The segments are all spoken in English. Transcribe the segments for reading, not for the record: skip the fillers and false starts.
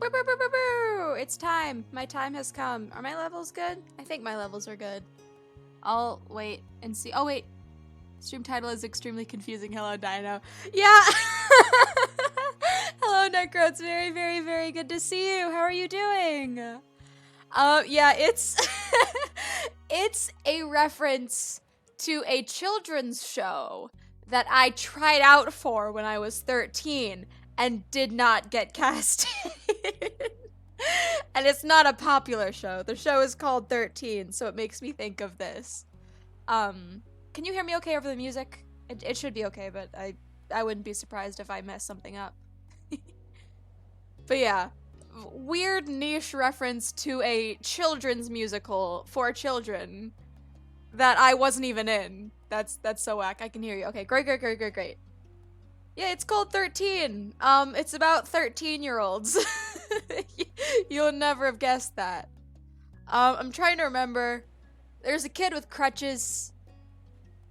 Boo, boo, boo, boo, boo. It's time. My time has come. Are my levels good? I think my levels are good. I'll wait and see. Oh, wait. Stream title is extremely confusing. Hello, Dino. Yeah. Hello, Necro. It's very, very, very good to see you. How are you doing? Yeah, it's it's a reference to a children's show that I tried out for when I was 13 and did not get casted. And it's not a popular show. The show is called 13, so it makes me think of this. Can you hear me okay over the music? It should be okay, but I wouldn't be surprised if I mess something up. But yeah, weird niche reference to a children's musical for children that I wasn't even in. That's so whack. I can hear you. Okay, great. Yeah, it's called 13. It's about 13-year-olds. You'll never have guessed that. I'm trying to remember. There's a kid with crutches,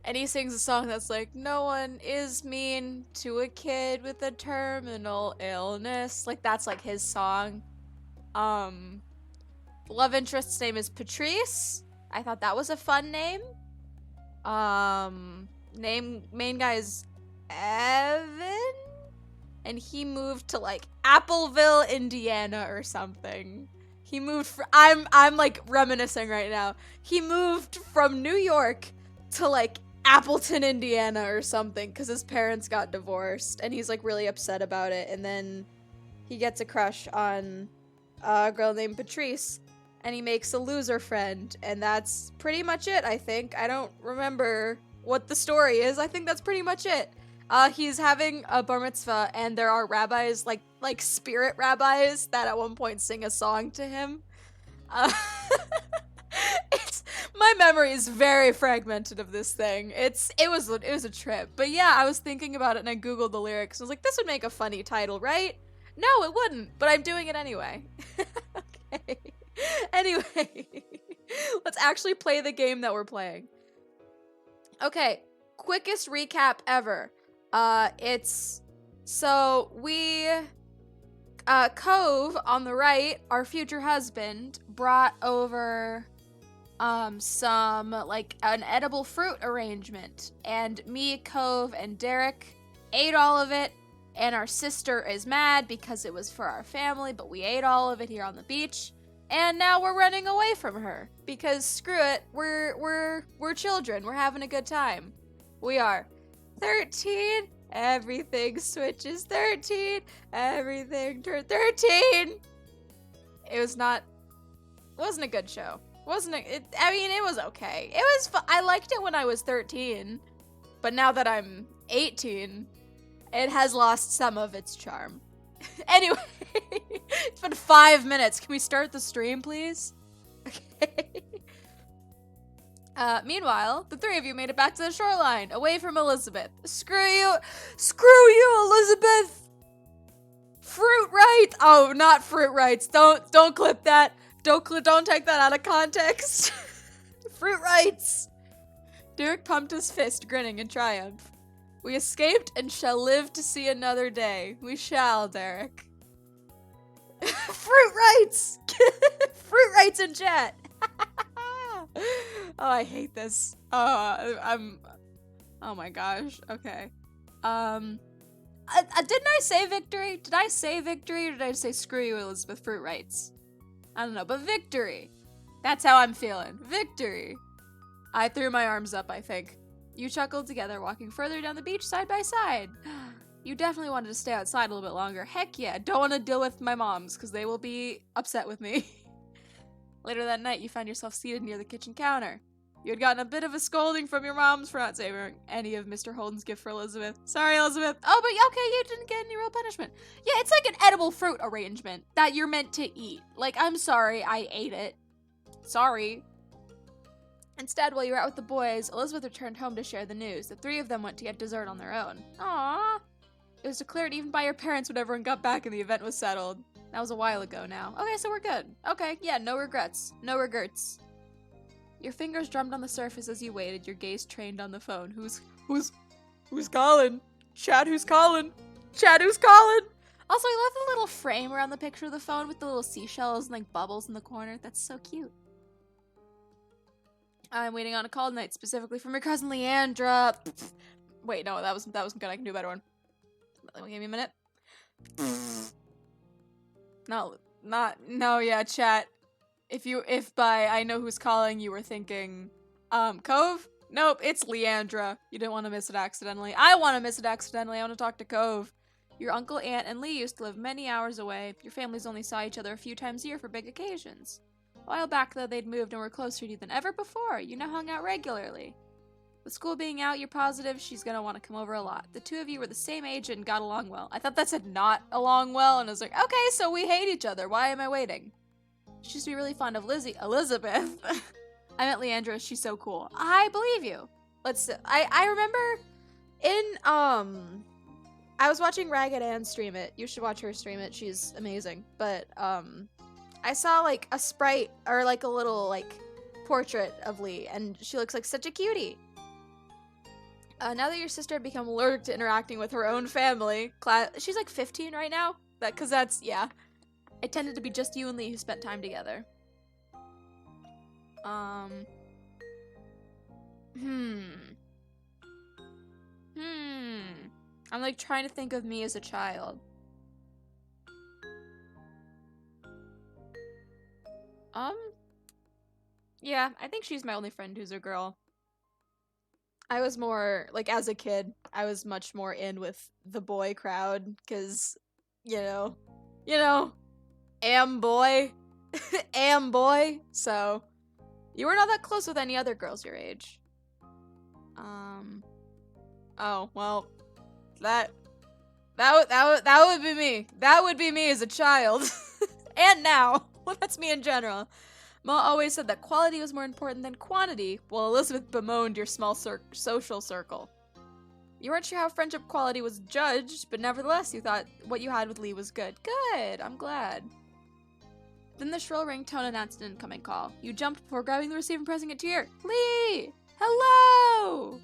and he sings a song that's like, no one is mean to a kid with a terminal illness. Like, that's like his song. Love interest's name is Patrice. I thought that was a fun name. Main guy is Evan, and he moved to like Appleville, Indiana or something. He moved I'm like reminiscing right now. He moved from New York to like Appleton, Indiana or something because his parents got divorced and he's like really upset about it, and then he gets a crush on a girl named Patrice and he makes a loser friend, and that's pretty much it. I think I don't remember what the story is. I think that's pretty much it. He's having a bar mitzvah, and there are rabbis, like spirit rabbis, that at one point sing a song to him. My memory is very fragmented of this thing. It was a trip, but yeah, I was thinking about it and I googled the lyrics. I was like, this would make a funny title, right? No, it wouldn't, but I'm doing it anyway. Okay. Anyway, let's actually play the game that we're playing. Okay, quickest recap ever. Cove on the right, our future husband, brought over, some, like, an edible fruit arrangement, and me, Cove, and Derek ate all of it, and our sister is mad because it was for our family, but we ate all of it here on the beach, and now we're running away from her, because screw it, we're children, we're having a good time. We are. 13, everything switches. 13, everything turns 13. It wasn't a good show. It was okay. It was I liked it when I was 13, but now that I'm 18, it has lost some of its charm. Anyway, it's been 5 minutes. Can we start the stream, please? Okay. Meanwhile, the three of you made it back to the shoreline, away from Elizabeth. Screw you, Elizabeth! Fruit rights! Oh, not fruit rights. Don't clip that. Don't take that out of context. Fruit rights! Derek pumped his fist, grinning in triumph. We escaped and shall live to see another day. We shall, Derek. Fruit rights! Fruit rights in chat! Oh, I hate this. Oh my gosh. Okay. Didn't I say victory? Did I say victory, or did I say screw you, Elizabeth? Fruit rights? I don't know, but victory. That's how I'm feeling. Victory. I threw my arms up, I think. You chuckled together, walking further down the beach side by side. You definitely wanted to stay outside a little bit longer. Heck yeah, don't want to deal with my moms, because they will be upset with me. Later that night, you found yourself seated near the kitchen counter. You had gotten a bit of a scolding from your moms for not savoring any of Mr. Holden's gift for Elizabeth. Sorry, Elizabeth. Oh, but okay, you didn't get any real punishment. Yeah, it's like an edible fruit arrangement that you're meant to eat. Like, I'm sorry, I ate it. Sorry. Instead, while you were out with the boys, Elizabeth returned home to share the news. The three of them went to get dessert on their own. Aww. It was declared even by your parents when everyone got back and the event was settled. That was a while ago now. Okay, so we're good. Okay, yeah, no regrets. No regrets. Your fingers drummed on the surface as you waited, your gaze trained on the phone. Who's calling? Chad, who's calling? Chad, who's calling? Also, I love the little frame around the picture of the phone with the little seashells and like bubbles in the corner. That's so cute. I'm waiting on a call tonight specifically from your cousin Leandra. Wait, no, that wasn't good. I can do a better one. Give me a minute. No, yeah, chat. If by I know who's calling you were thinking, Cove? Nope, it's Leandra. You didn't want to miss it accidentally. I want to miss it accidentally. I want to talk to Cove. Your uncle, aunt, and Lee used to live many hours away. Your families only saw each other a few times a year for big occasions. A while back, though, they'd moved and were closer to you than ever before. You now hung out regularly. With school being out, you're positive she's gonna want to come over a lot. The two of you were the same age and got along well. I thought that said not along well, and I was like, okay, so we hate each other. Why am I waiting? She used to be really fond of Elizabeth. I met Leandra. She's so cool. I believe you. I remember in, I was watching Ragged Ann stream it. You should watch her stream it. She's amazing. But, I saw, like, a sprite, or, like, a little, like, portrait of Lee, and she looks like such a cutie. Now that your sister had become allergic to interacting with her own family, she's, like, 15 right now? Because that's, yeah. It tended to be just you and Lee who spent time together. I'm, like, trying to think of me as a child. Yeah, I think she's my only friend who's a girl. I was more, like, as a kid, I was much more in with the boy crowd, because, you know, am boy, am boy, so, you were not that close with any other girls your age. Oh, well, that would be me. That would be me as a child. And now. Well, that's me in general. Ma always said that quality was more important than quantity, while Elizabeth bemoaned your small social circle. You weren't sure how friendship quality was judged, but nevertheless you thought what you had with Lee was good. Good, I'm glad. Then the shrill ringtone announced an incoming call. You jumped before grabbing the receiver and pressing it to your ear. Lee! Hello!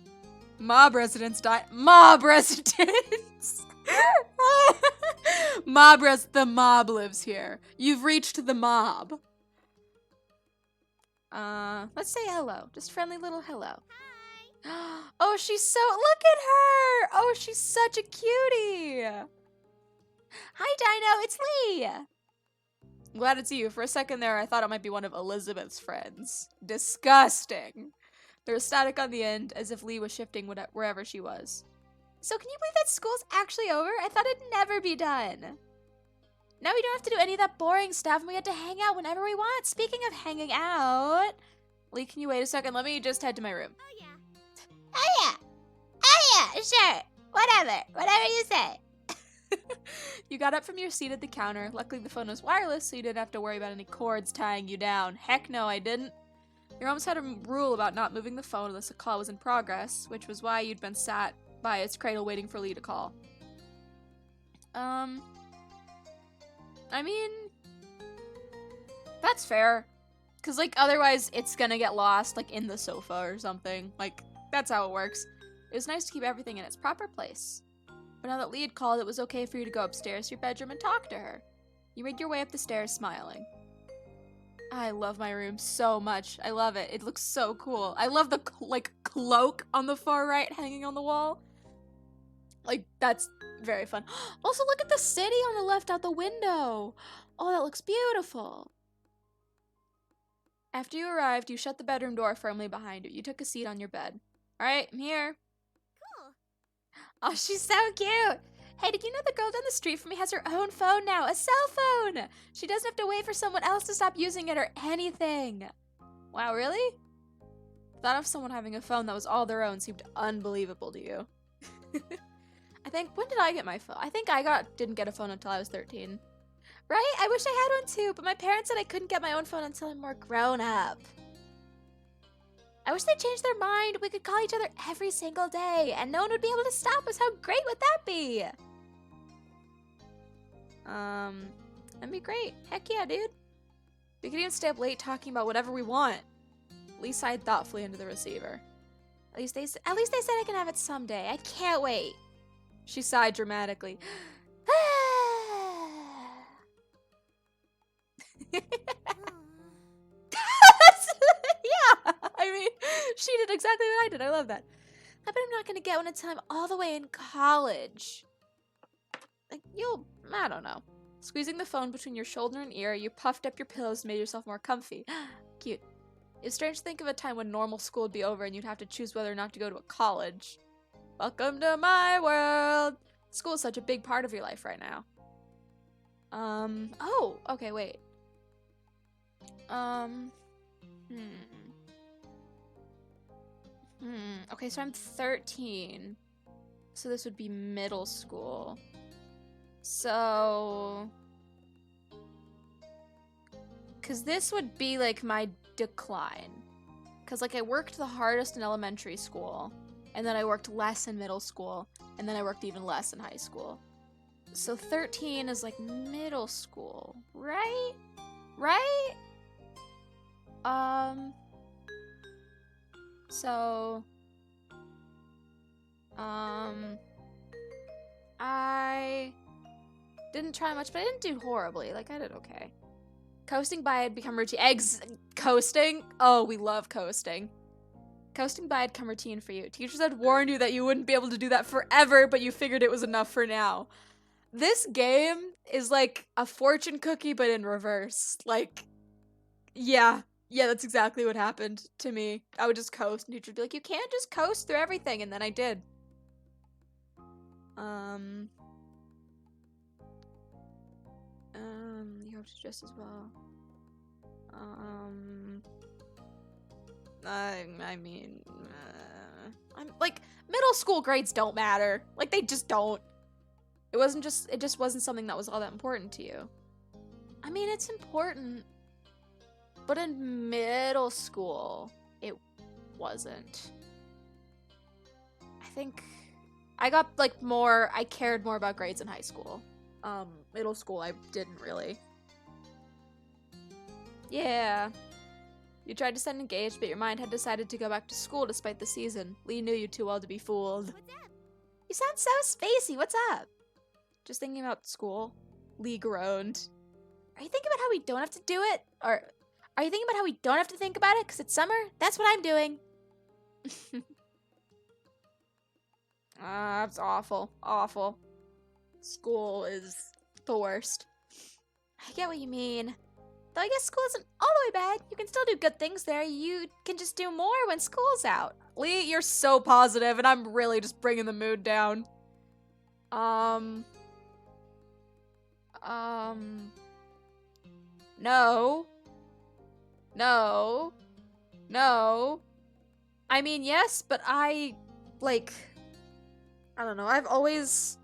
Mob residents died. Mob residents! The mob lives here. You've reached the mob. Let's say hello. Just friendly little hello. Hi. Oh, she's so, look at her! Oh, she's such a cutie! Hi, Dino, it's Lee! I'm glad it's you. For a second there, I thought it might be one of Elizabeth's friends. Disgusting. There was static on the end, as if Lee was shifting wherever she was. So can you believe that school's actually over? I thought it'd never be done. Now we don't have to do any of that boring stuff, and we get to hang out whenever we want. Speaking of hanging out... Lee, can you wait a second? Let me just head to my room. Oh, yeah. Oh, yeah. Oh, yeah. Sure. Whatever. Whatever you say. You got up from your seat at the counter. Luckily, the phone was wireless, so you didn't have to worry about any cords tying you down. Heck no, I didn't. Your almost had a rule about not moving the phone unless a call was in progress, which was why you'd been sat by its cradle waiting for Lee to call. I mean, that's fair. Cause, like, otherwise it's gonna get lost, like, in the sofa or something. Like, that's how it works. It was nice to keep everything in its proper place. But now that Lee had called, it was okay for you to go upstairs to your bedroom and talk to her. You made your way up the stairs, smiling. I love my room so much. I love it. It looks so cool. I love the, like, cloak on the far right hanging on the wall. Like, that's very fun. Also, look at the city on the left out the window. Oh, that looks beautiful. After you arrived, you shut the bedroom door firmly behind you. You took a seat on your bed. All right, I'm here. Cool. Oh, she's so cute. Hey, did you know the girl down the street from me has her own phone now? A cell phone! She doesn't have to wait for someone else to stop using it or anything. Wow, really? Thought of someone having a phone that was all their own seemed unbelievable to you. When did I get my phone? I think I didn't get a phone until I was 13. Right? I wish I had one too, but my parents said I couldn't get my own phone until I'm more grown up. I wish they'd changed their mind. We could call each other every single day, and no one would be able to stop us. How great would that be? That'd be great. Heck yeah, dude. We could even stay up late talking about whatever we want. Lee sighed thoughtfully into the receiver. At least they said I can have it someday. I can't wait. She sighed dramatically. Yeah, I mean, she did exactly what I did. I love that. I bet I'm not gonna get one until I'm all the way in college. Like, I don't know. Squeezing the phone between your shoulder and ear, you puffed up your pillows and made yourself more comfy. Cute. It's strange to think of a time when normal school would be over and you'd have to choose whether or not to go to a college. Welcome to my world. School is such a big part of your life right now. Oh, okay, wait. Okay, so I'm 13. So this would be middle school. So... Because this would be, like, my decline. Because, like, I worked the hardest in elementary school. And then I worked less in middle school. And then I worked even less in high school. So 13 is, like, middle school. Right? Right? So... I didn't try much, but I didn't do horribly. Like, I did okay. Coasting by had become routine. Coasting? Oh, we love coasting. Coasting by had come routine for you. Teachers had warned you that you wouldn't be able to do that forever, but you figured it was enough for now. This game is like a fortune cookie, but in reverse. Like, yeah, that's exactly what happened to me. I would just coast, and teachers would be like, you can't just coast through everything, and then I did. You hope to just as well. I mean, I'm like, middle school grades don't matter. Like, they just don't. It just wasn't something that was all that important to you. I mean, it's important, but in middle school, it wasn't. I think I got, like, I cared more about grades in high school. Middle school, I didn't really. Yeah. You tried to send engaged, but your mind had decided to go back to school despite the season. Lee knew you too well to be fooled. What's up? You sound so spacey. What's up? Just thinking about school. Lee groaned. Are you thinking about how we don't have to do it? Or are you thinking about how we don't have to think about it because it's summer? That's what I'm doing. That's awful. Awful. School is the worst. I get what you mean. Though I guess school isn't all the way bad. You can still do good things there. You can just do more when school's out. Lee, you're so positive, and I'm really just bringing the mood down. No. No. No. I mean, yes, but I don't know, I've always,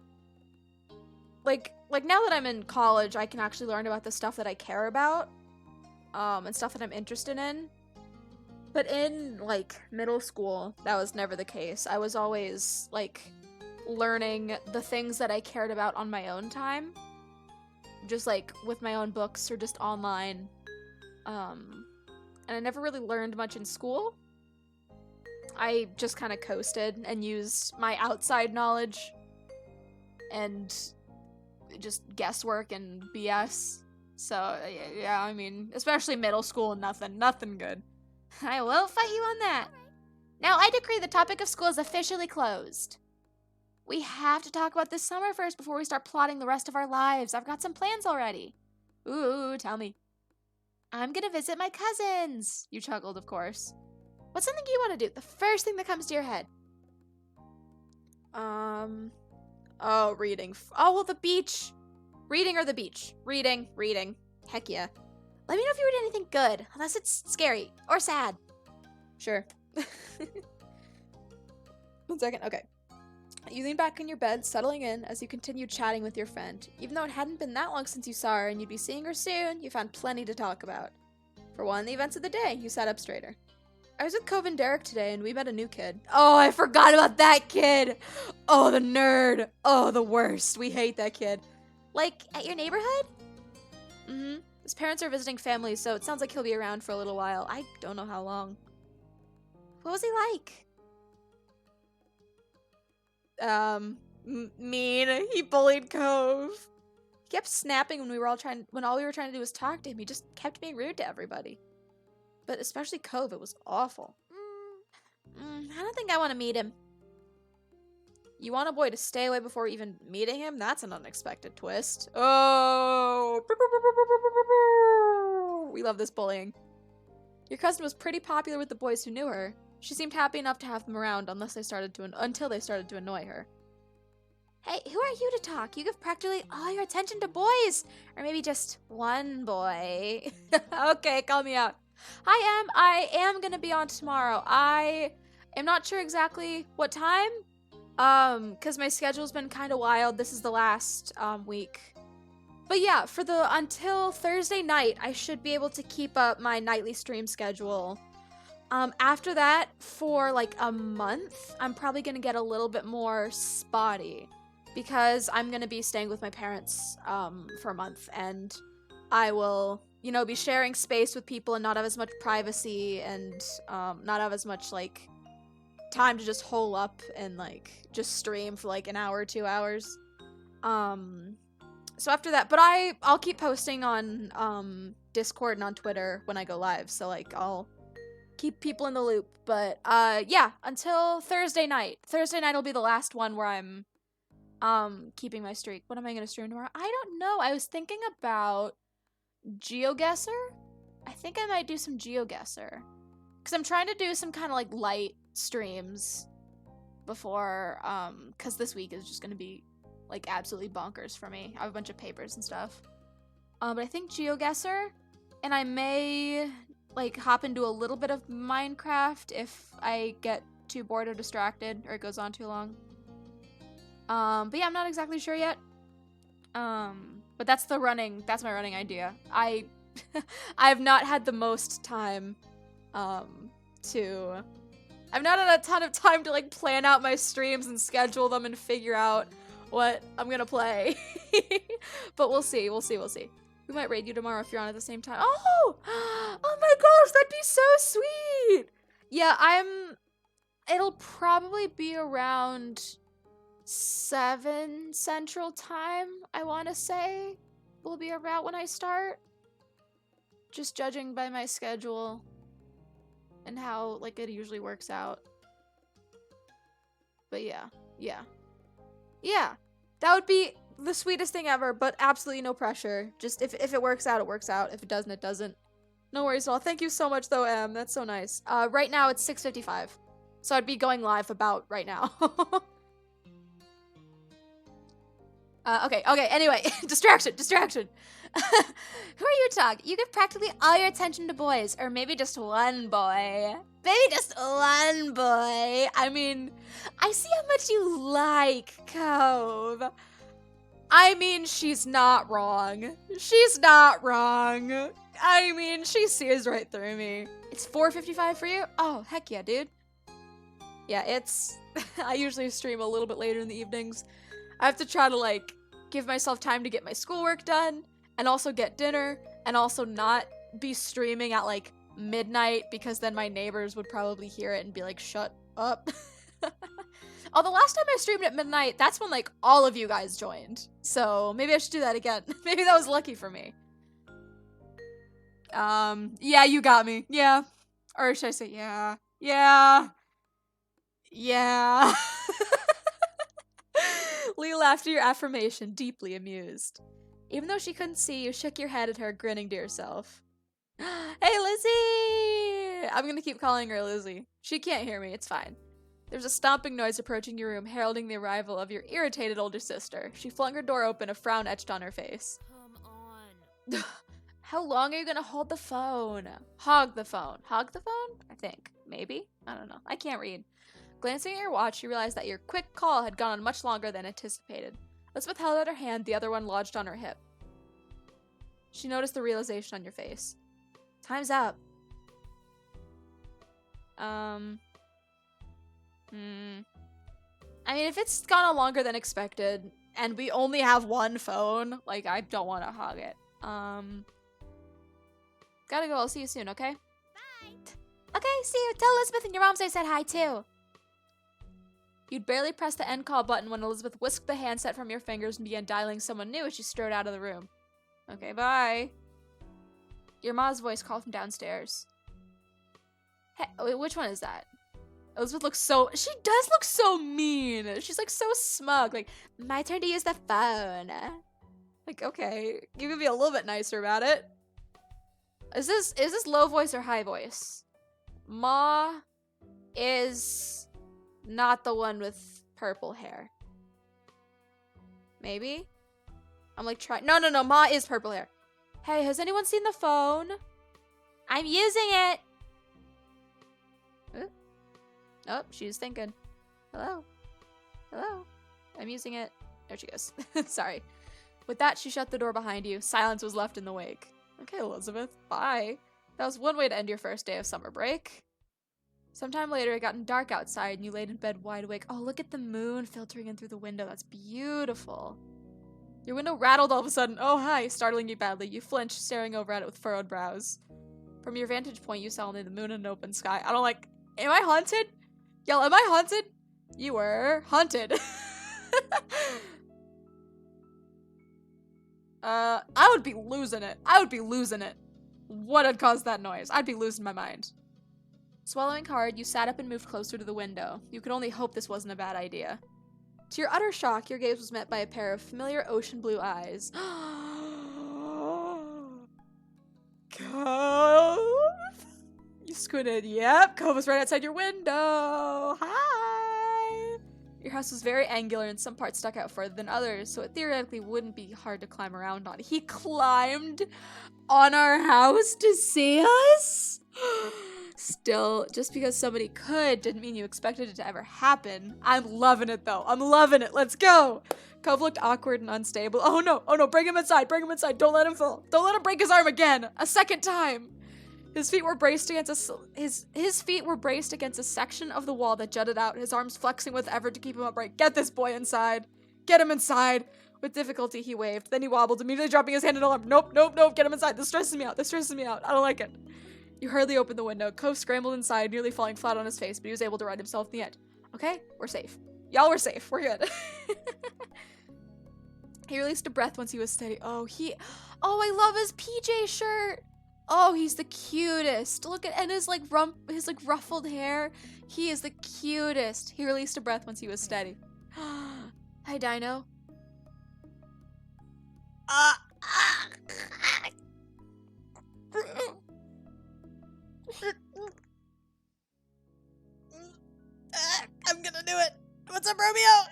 like now that I'm in college, I can actually learn about the stuff that I care about, and stuff that I'm interested in. But in, like, middle school, that was never the case. I was always, like, learning the things that I cared about on my own time. Just, like, with my own books or just online. And I never really learned much in school. I just kind of coasted and used my outside knowledge and just guesswork and BS. So, yeah, I mean, especially middle school, nothing good. I won't fight you on that. Now I decree the topic of school is officially closed. We have to talk about this summer first before we start plotting the rest of our lives. I've got some plans already. Ooh, tell me. I'm gonna visit my cousins. You chuckled, of course. What's something you want to do? The first thing that comes to your head. Oh, reading. Oh, well, the beach. Reading or the beach? Reading. Heck yeah. Let me know if you read anything good, unless it's scary or sad. Sure. 1 second, okay. You lean back in your bed, settling in as you continue chatting with your friend. Even though it hadn't been that long since you saw her and you'd be seeing her soon, you found plenty to talk about. For one, the events of the day, you sat up straighter. I was with Cove and Derek today, and we met a new kid. Oh, I forgot about that kid! Oh, the nerd! Oh, the worst. We hate that kid. Like, at your neighborhood? Mm-hmm. His parents are visiting family, so it sounds like he'll be around for a little while. I don't know how long. What was he like? Mean. He bullied Cove. kept snapping when all we were trying to do was talk to him. He just kept being rude to everybody. But especially Cove, it was awful. I don't think I want to meet him. You want a boy to stay away before even meeting him? That's an unexpected twist. Oh! We love this bullying. Your cousin was pretty popular with the boys who knew her. She seemed happy enough to have them around until they started to annoy her. Hey, who are you to talk? You give practically all your attention to boys! Or maybe just one boy. Okay, call me out. Hi, Em. I am gonna be on tomorrow. I am not sure exactly what time. Cause my schedule's been kind of wild. This is the last, week. But yeah, until Thursday night, I should be able to keep up my nightly stream schedule. After that, for like a month, I'm probably gonna get a little bit more spotty. Because I'm gonna be staying with my parents, for a month. And I will, be sharing space with people and not have as much privacy and, not have as much, like, time to just hole up and like just stream for like an hour or 2 hours. So after that, but I'll keep posting on Discord and on Twitter when I go live, so like I'll keep people in the loop. But yeah, until Thursday night. Thursday night will be the last one where I'm keeping my streak. What am I gonna stream tomorrow? I don't know. I was thinking about GeoGuessr. I think I might do some GeoGuessr. Because I'm trying to do some kind of like light streams before, because this week is just gonna be like absolutely bonkers for me. I have a bunch of papers and stuff. But I think GeoGuessr, and I may like hop into a little bit of Minecraft if I get too bored or distracted or it goes on too long. But yeah, I'm not exactly sure yet. But that's my running idea. I have not had the most time I've not had a ton of time to like plan out my streams and schedule them and figure out what I'm gonna play. But we'll see. We might raid you tomorrow if you're on at the same time. Oh my gosh, that'd be so sweet. Yeah, it'll probably be around 7 Central Time, I want to say, will be around when I start. Just judging by my schedule and how, like, it usually works out. But yeah. That would be the sweetest thing ever, but absolutely no pressure. Just, if it works out, it works out. If it doesn't, it doesn't. No worries at all. Thank you so much, though, Em. That's so nice. Right now, it's 6:55. So I'd be going live about right now. Okay, anyway. Distraction. Who are you to talk? You give practically all your attention to boys, or maybe just one boy. Maybe just one boy. I mean, I see how much you like Cove. I mean, she's not wrong. I mean, she sees right through me. It's 4:55 for you? Oh, heck yeah, dude. Yeah, it's... I usually stream a little bit later in the evenings. I have to try to, like, give myself time to get my schoolwork done, and also get dinner, and also not be streaming at, like, midnight, because then my neighbors would probably hear it and be like, shut up. Although last time I streamed at midnight, that's when, like, all of you guys joined. So maybe I should do that again. Maybe that was lucky for me. Yeah, you got me. Yeah. Or should I say, yeah. Lee laughed at your affirmation, deeply amused. Even though she couldn't see, you shook your head at her, grinning to yourself. Hey, Lizzie! I'm gonna keep calling her Lizzie. She can't hear me, it's fine. There's a stomping noise approaching your room, heralding the arrival of your irritated older sister. She flung her door open, a frown etched on her face. Come on. How long are you gonna hold the phone? Hog the phone. Hog the phone? I think. Maybe? I don't know. I can't read. Glancing at your watch, you realized that your quick call had gone on much longer than anticipated. Elizabeth held out her hand, the other one lodged on her hip. She noticed the realization on your face. Time's up. I mean, if it's gone on longer than expected, and we only have one phone, like, I don't want to hog it. Gotta go, I'll see you soon, okay? Bye! Okay, see you. Tell Elizabeth and your mom I said hi, too. You'd barely press the end call button when Elizabeth whisked the handset from your fingers and began dialing someone new as she strode out of the room. Okay, bye. Your ma's voice called from downstairs. Hey, wait, which one is that? Elizabeth looks so... She does look so mean. She's like so smug. Like, my turn to use the phone. Like, okay. You can be a little bit nicer about it. Is this low voice or high voice? Ma is not the one with purple hair. Maybe? I'm like trying... No, Ma is purple hair. Hey, has anyone seen the phone? I'm using it. Oh, she's thinking. Hello? Hello? I'm using it. There she goes. Sorry. With that, she shut the door behind you. Silence was left in the wake. Okay, Elizabeth. Bye. That was one way to end your first day of summer break. Sometime later, it got dark outside and you laid in bed wide awake. Oh, look at the moon filtering in through the window. That's beautiful. Your window rattled all of a sudden. Oh, hi, startling you badly. You flinched, staring over at it with furrowed brows. From your vantage point, you saw only the moon and an open sky. I don't like... Am I haunted? Y'all, am I haunted? You were haunted. I would be losing it. I would be losing it. What had caused that noise? I'd be losing my mind. Swallowing hard, you sat up and moved closer to the window. You could only hope this wasn't a bad idea. To your utter shock, your gaze was met by a pair of familiar ocean blue eyes. Cove? You squinted. Yep, Cove was right outside your window. Hi! Your house was very angular and some parts stuck out further than others, so it theoretically wouldn't be hard to climb around on. He climbed on our house to see us? Still, just because somebody could didn't mean you expected it to ever happen. I'm loving it though. I'm loving it. Let's go. Cove looked awkward and unstable. Oh no, bring him inside, don't let him fall. Don't let him break his arm again, a second time. His feet were braced against his feet were braced against a section of the wall that jutted out, his arms flexing with effort to keep him upright. Get this boy inside. Get him inside. With difficulty, he waved. Then he wobbled, immediately dropping his hand in alarm. Nope, get him inside. This stresses me out. I don't like it. You hurriedly opened the window. Cove scrambled inside, nearly falling flat on his face, but he was able to right himself in the end. Okay, we're safe. Y'all, we're safe. We're good. He released a breath once he was steady. Oh, I love his PJ shirt. Oh, he's the cutest. Look at, and his ruffled hair. He is the cutest. He released a breath once he was steady. Hi, Dino. I'm gonna do it. What's up, Romeo?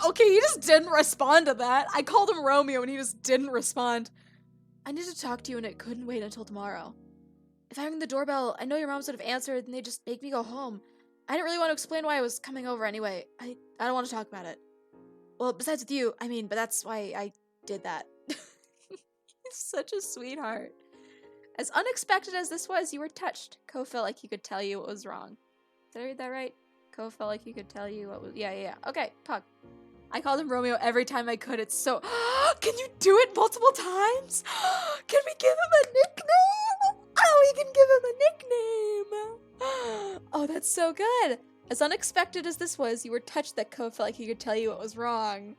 Okay, he just didn't respond to that. I called him Romeo and he just didn't respond. I need to talk to you and it couldn't wait until tomorrow. If I rang the doorbell, I know your moms would have answered and they'd just make me go home. I didn't really want to explain why I was coming over anyway. I don't want to talk about it. Well, besides with you, but that's why I did that. He's such a sweetheart. As unexpected as this was, you were touched. Cove felt like he could tell you what was wrong. Did I read that right? Cove felt like he could tell you what was... Yeah. Okay, Puck. I called him Romeo every time I could. It's so... Can you do it multiple times? Can we give him a nickname? Oh, we can give him a nickname. Oh, that's so good. As unexpected as this was, you were touched that Cove felt like he could tell you what was wrong.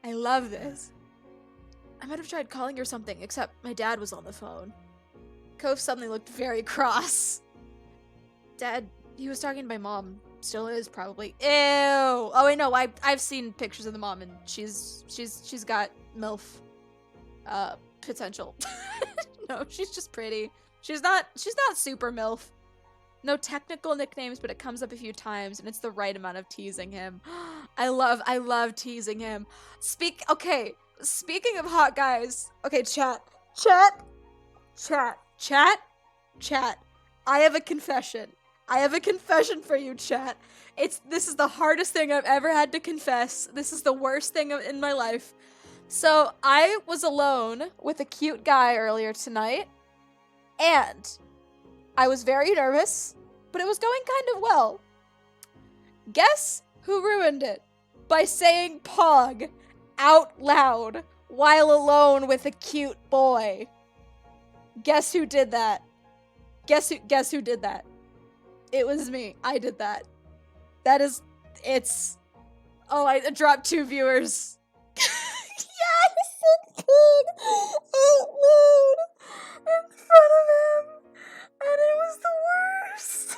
I love this. I might have tried calling or something, except my dad was on the phone. Cove suddenly looked very cross. Dad, he was talking to my mom. Still is, probably. Ew! Oh wait, no, I've seen pictures of the mom and she's got MILF potential. No, she's just pretty. She's not super MILF. No technical nicknames, but it comes up a few times and it's the right amount of teasing him. I love teasing him. Speaking of hot guys. Okay, chat. I have a confession. I have a confession for you, chat. This is the hardest thing I've ever had to confess. This is the worst thing in my life. So, I was alone with a cute guy earlier tonight, and I was very nervous, but it was going kind of well. Guess who ruined it? By saying Pog out loud while alone with a cute boy. Guess who did that? Guess who did that? It was me. I did that. That is, it's, oh, I dropped 2 viewers. Yeah, he's so big, out loud, in front of him, and it was the worst.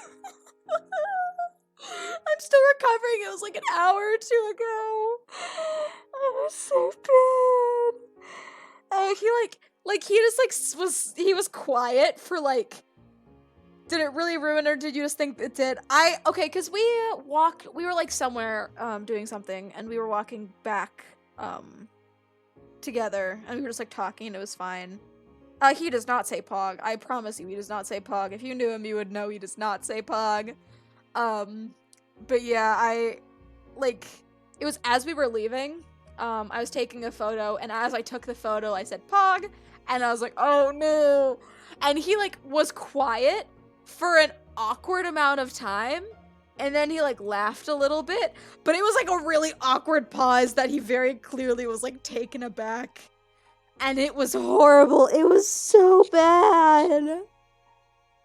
I'm still recovering. It was like an hour or 2 ago. It was so bad. Oh, he just he was quiet for like, did it really ruin, or did you just think it did? Okay, cause we were like somewhere, doing something, and we were walking back, together, and we were just like talking, and it was fine. He does not say Pog. I promise you, he does not say Pog. If you knew him, you would know he does not say Pog. But yeah, it was as we were leaving, I was taking a photo, and as I took the photo, I said Pog, and I was like, oh no. And he like was quiet for an awkward amount of time, and then he like laughed a little bit, but it was like a really awkward pause that he very clearly was like taken aback, and it was horrible. It was so bad.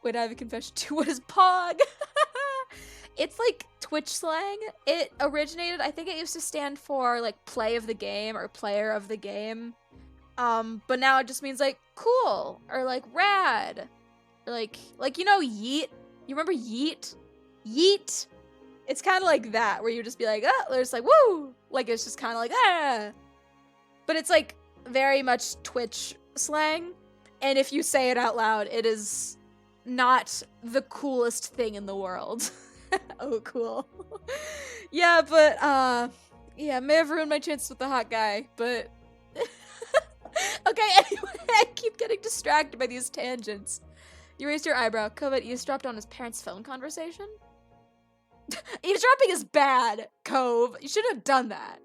Wait, I have a confession too. What is Pog? It's like Twitch slang. It originated, I think it used to stand for like play of the game or player of the game. But now it just means like cool or like rad. Or like you know yeet? You remember yeet? Yeet. It's kind of like that, where you just be like, oh, they're just like, woo! Like, it's just kind of like, ah! But it's like very much Twitch slang. And if you say it out loud, it is not the coolest thing in the world. Oh, cool. Yeah, but, yeah, may have ruined my chances with the hot guy, but... Okay, anyway, I keep getting distracted by these tangents. You raised your eyebrow. Cove eavesdropped on his parents' phone conversation? Eavesdropping is bad, Cove. You shouldn't have done that.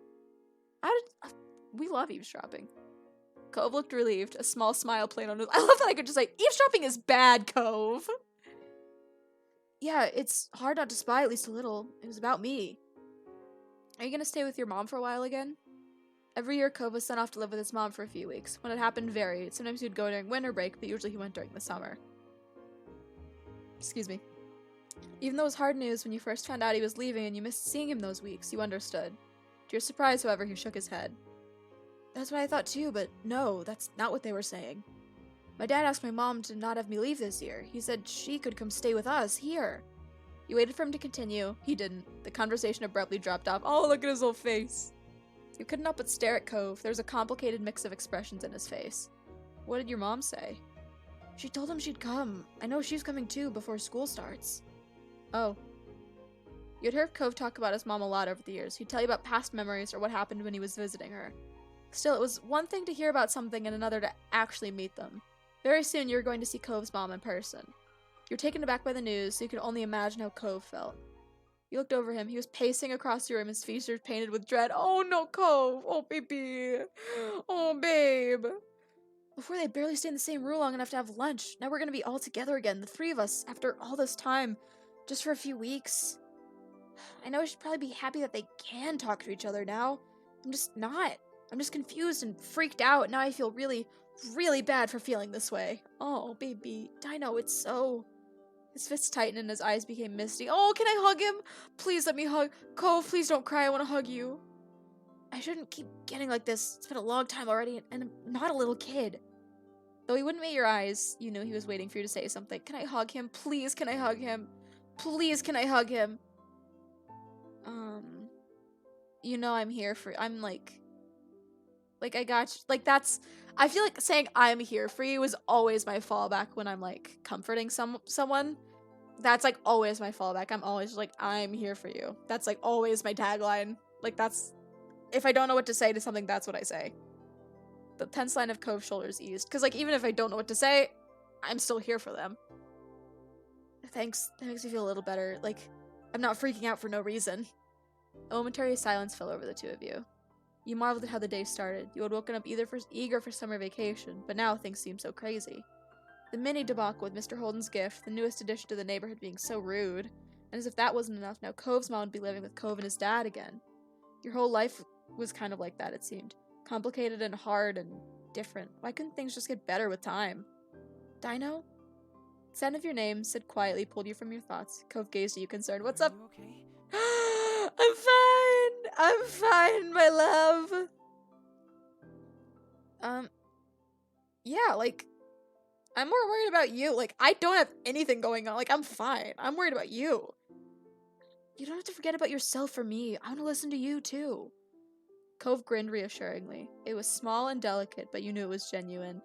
We love eavesdropping. Cove looked relieved. A small smile played on his... I love that I could just say, eavesdropping is bad, Cove. Yeah, it's hard not to spy at least a little. It was about me. Are you gonna stay with your mom for a while again? Every year, Cove was sent off to live with his mom for a few weeks. When it happened varied. Sometimes he would go during winter break, but usually he went during the summer. Excuse me. Even though it was hard news when you first found out he was leaving and you missed seeing him those weeks, you understood. To your surprise, however, he shook his head. That's what I thought too, but no, that's not what they were saying. My dad asked my mom to not have me leave this year. He said she could come stay with us, here. You waited for him to continue. He didn't. The conversation abruptly dropped off. Oh, look at his little face. You couldn't help but stare at Cove. There was a complicated mix of expressions in his face. What did your mom say? She told him she'd come. I know she's coming too before school starts. Oh. You'd heard Cove talk about his mom a lot over the years. He'd tell you about past memories or what happened when he was visiting her. Still, it was one thing to hear about something and another to actually meet them. Very soon, you were going to see Cove's mom in person. You were taken aback by the news, so you could only imagine how Cove felt. You looked over him. He was pacing across the room, his features painted with dread. Oh no, Cove! Oh, baby! Oh, babe! Before they barely stayed in the same room long enough to have lunch. Now we're gonna be all together again, the 3 of us, after all this time. Just for a few weeks. I know I should probably be happy that they can talk to each other now. I'm just not. I'm just confused and freaked out. Now I feel really, really bad for feeling this way. Oh, baby. Dino, it's so... His fists tightened and his eyes became misty. Oh, can I hug him? Please let me hug. Cove, please don't cry. I want to hug you. I shouldn't keep getting like this. It's been a long time already, and I'm not a little kid. Though he wouldn't meet your eyes, you knew he was waiting for you to say something. Can I hug him? Please, can I hug him? Please, can I hug him? You know I'm here for... I'm like, I got you. Like, that's... I feel like saying I'm here for you is always my fallback when I'm, like, comforting someone. That's, like, always my fallback. I'm always like, I'm here for you. That's, like, always my tagline. Like, that's... If I don't know what to say to something, that's what I say. The tense line of Cove's shoulders eased. Because, like, even if I don't know what to say, I'm still here for them. Thanks. That makes me feel a little better. Like, I'm not freaking out for no reason. A momentary silence fell over the two of you. You marveled at how the day started. You had woken up eager for summer vacation, but now things seemed so crazy. The mini debacle with Mr. Holden's gift, the newest addition to the neighborhood being so rude, and as if that wasn't enough, now Cove's mom would be living with Cove and his dad again. Your whole life was kind of like that, it seemed. Complicated and hard and different. Why couldn't things just get better with time? Dino? The sound of your name, said quietly, pulled you from your thoughts. Cove gazed at you concerned. What's up? Are you okay? I'm fine. I'm fine, my love. Yeah, like, I'm more worried about you. Like, I don't have anything going on. Like, I'm fine. I'm worried about you. You don't have to forget about yourself for me. I want to listen to you, too. Cove grinned reassuringly. It was small and delicate, but you knew it was genuine.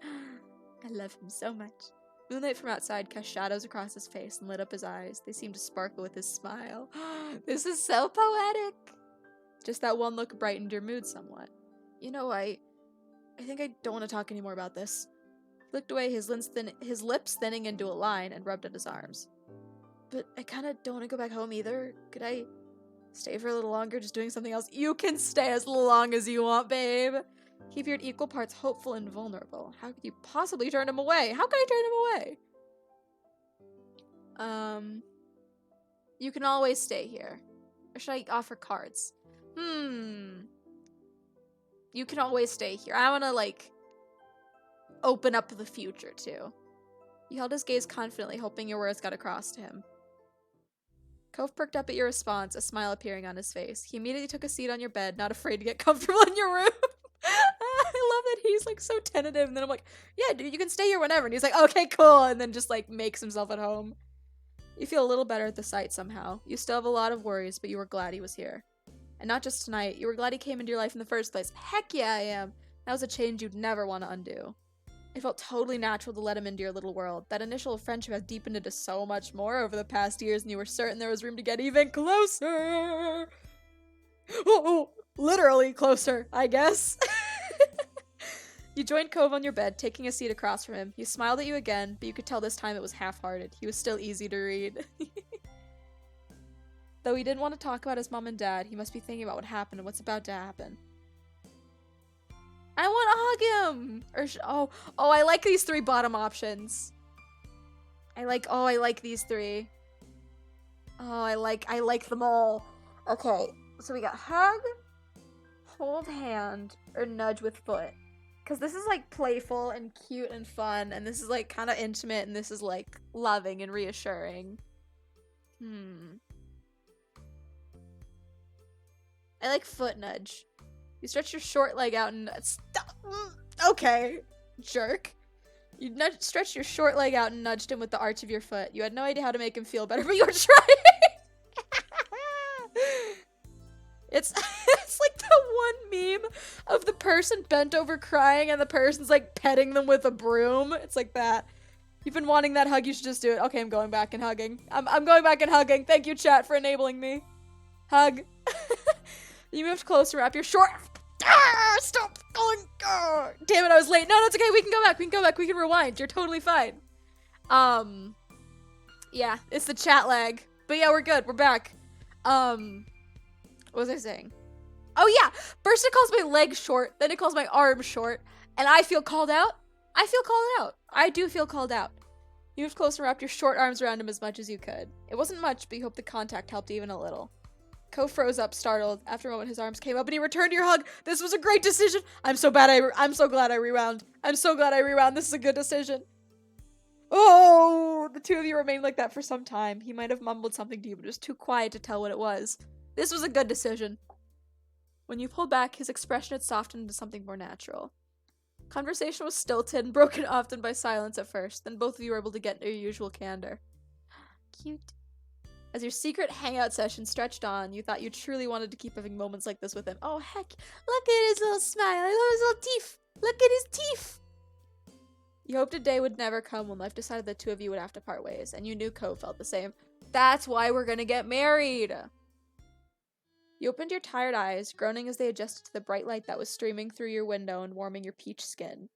I love him so much. Moonlight from outside cast shadows across his face and lit up his eyes. They seemed to sparkle with his smile. This is so poetic. Just that one look brightened your mood somewhat. You know, I think I don't want to talk anymore about this. He looked away, his lips thinning into a line, and rubbed at his arms. But I kind of don't want to go back home either. Could I stay for a little longer, just doing something else? You can stay as long as you want, babe. He appeared equal parts hopeful and vulnerable. How could you possibly turn him away? How could I turn him away? You can always stay here. Or should I offer cards? You can always stay here. I want to, like, open up the future, too. He held his gaze confidently, hoping your words got across to him. Cove perked up at your response, a smile appearing on his face. He immediately took a seat on your bed, not afraid to get comfortable in your room. I love that he's, like, so tentative, and then I'm like, yeah, dude, you can stay here whenever. And he's like, okay, cool, and then just, like, makes himself at home. You feel a little better at the sight somehow. You still have a lot of worries, but you were glad he was here. And not just tonight, you were glad he came into your life in the first place. Heck yeah, I am. That was a change you'd never want to undo. It felt totally natural to let him into your little world. That initial friendship has deepened into so much more over the past years, and you were certain there was room to get even closer. Oh, literally closer, I guess. You joined Cove on your bed, taking a seat across from him. He smiled at you again, but you could tell this time it was half-hearted. He was still easy to read. Though he didn't want to talk about his mom and dad, he must be thinking about what happened and what's about to happen. I want to hug him! Or I like these three bottom options. I like these three. Oh, I like them all. Okay, so we got hug, hold hand, or nudge with foot. Because this is, like, playful and cute and fun, and this is, like, kind of intimate, and this is, like, loving and reassuring. I like foot nudge. You stretch your short leg out and... Stop! Okay, jerk. You stretched your short leg out and nudged him with the arch of your foot. You had no idea how to make him feel better, but you were trying! It's like the one meme of the person bent over crying and the person's like petting them with a broom. It's like that. You've been wanting that hug, you should just do it. Okay, I'm going back and hugging. I'm going back and hugging. Thank you, chat, for enabling me. Hug. You moved closer, wrap your short... Ah, stop going. Oh, damn it, I was late. No, it's okay. We can go back. We can go back. We can rewind. You're totally fine. Yeah, it's the chat lag. But yeah, we're good. We're back. What was I saying? Oh yeah, first it calls my leg short, then it calls my arm short, and I feel called out. I feel called out. I do feel called out. You moved closer and wrapped your short arms around him as much as you could. It wasn't much, but you hoped the contact helped even a little. Cove froze up, startled. After a moment, his arms came up and he returned your hug. This was a great decision. I'm so glad I rewound. I'm so glad I rewound. This is a good decision. Oh, the two of you remained like that for some time. He might have mumbled something to you, but it was too quiet to tell what it was. This was a good decision. When you pulled back, his expression had softened into something more natural. Conversation was stilted and broken often by silence at first. Then both of you were able to get into your usual candor. Cute. As your secret hangout session stretched on, you thought you truly wanted to keep having moments like this with him. Oh, heck. Look at his little smile. I love his little teeth. Look at his teeth. You hoped a day would never come when life decided the two of you would have to part ways, and you knew Cove felt the same. That's why we're gonna get married. You opened your tired eyes, groaning as they adjusted to the bright light that was streaming through your window and warming your peach skin.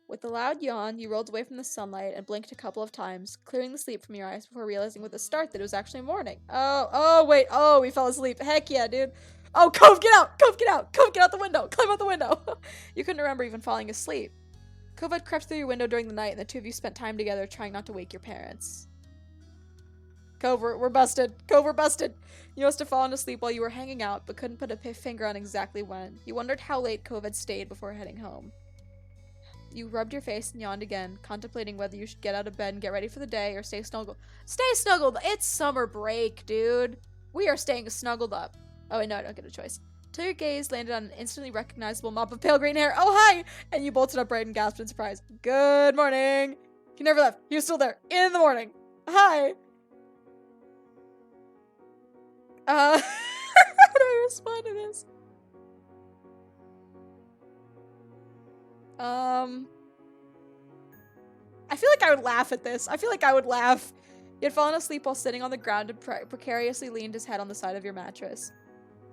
With a loud yawn, you rolled away from the sunlight and blinked a couple of times, clearing the sleep from your eyes before realizing with a start that it was actually morning. Wait, we fell asleep. Heck yeah, dude. Oh, Cove, get out! Cove, get out! Cove, get out the window! Climb out the window! You couldn't remember even falling asleep. Cove had crept through your window during the night, and the two of you spent time together trying not to wake your parents. Cove, we're busted. Cove, we're busted. You must have fallen asleep while you were hanging out, but couldn't put a finger on exactly when. You wondered how late Cove had stayed before heading home. You rubbed your face and yawned again, contemplating whether you should get out of bed and get ready for the day or stay snuggled. Stay snuggled! It's summer break, dude! We are staying snuggled up. Oh, wait, no, I don't get a choice. Till your gaze landed on an instantly recognizable mop of pale green hair. Oh, hi! And you bolted upright and gasped in surprise. Good morning. He never left. He was still there. In the morning. Hi. How do I respond to this? I feel like I would laugh at this. I feel like I would laugh. He had fallen asleep while sitting on the ground and precariously leaned his head on the side of your mattress.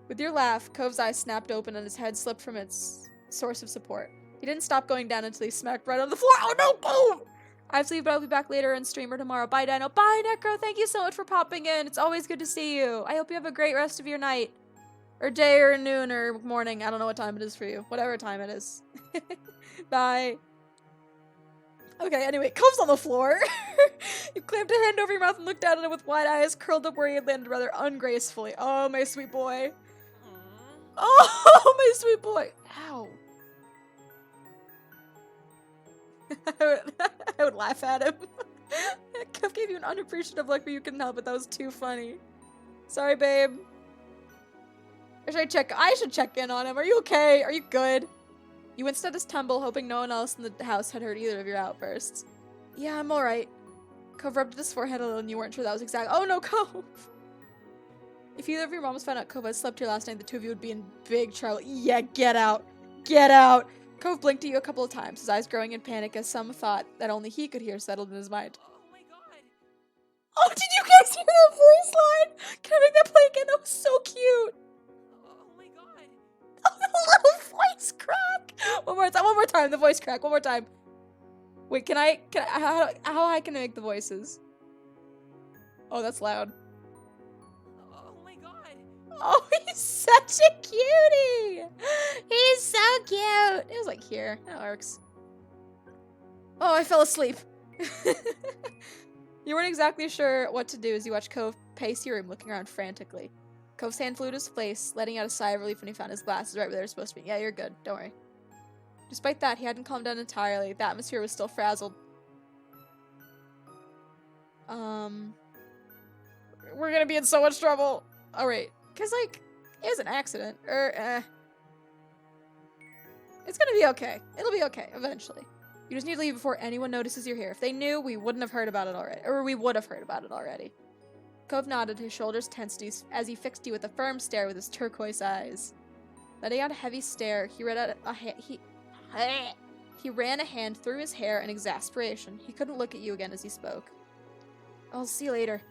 With your laugh, Cove's eyes snapped open and his head slipped from its source of support. He didn't stop going down until he smacked right on the floor. Oh no, Cove! I have to leave, but I'll be back later and streamer tomorrow. Bye, Dino. Bye, Necro. Thank you so much for popping in. It's always good to see you. I hope you have a great rest of your night. Or day, or noon, or morning. I don't know what time it is for you. Whatever time it is. Bye. Okay, anyway, Cove's on the floor. You clamped a hand over your mouth and looked down at it with wide eyes, curled up where he had landed rather ungracefully. Oh, my sweet boy. Oh, my sweet boy. Ow. I would laugh at him. Kev gave you an unappreciative look, but you couldn't help it. That was too funny. Sorry, babe. Or should I should check in on him. Are you okay? Are you good? You winced at his tumble, hoping no one else in the house had heard either of your outbursts. Yeah, I'm alright. Cove rubbed at his forehead a little and you weren't sure that was exact. Oh no, Cove! If either of your moms found out Cove had slept here last night, the two of you would be in big trouble. Yeah, get out. Get out! Cove blinked at you a couple of times, his eyes growing in panic as some thought that only he could hear settled in his mind. Oh my god. Oh, did you guys hear that voice line? Can I make that play again? That was so cute. Oh my god. Oh, the little voice crack. One more time, the voice crack, one more time. Wait, how high can I make the voices? Oh, that's loud. Oh my god. Oh, he's such a cutie. He's so cute. It was like here. That works. Oh, I fell asleep. You weren't exactly sure what to do as you watched Cove pace your room, looking around frantically. Cove's hand flew to his face, letting out a sigh of relief when he found his glasses right where they were supposed to be. Yeah, you're good. Don't worry. Despite that, he hadn't calmed down entirely. The atmosphere was still frazzled. We're gonna be in so much trouble. Alright. Cause, like, it was an accident. It's gonna be okay. It'll be okay, eventually. You just need to leave before anyone notices you're here. If they knew, we wouldn't have heard about it already. Or we would have heard about it already. Cove nodded, his shoulders tensed as he fixed you with a firm stare with his turquoise eyes. Letting out a heavy stare, he ran a hand through his hair in exasperation. He couldn't look at you again as he spoke. I'll see you later.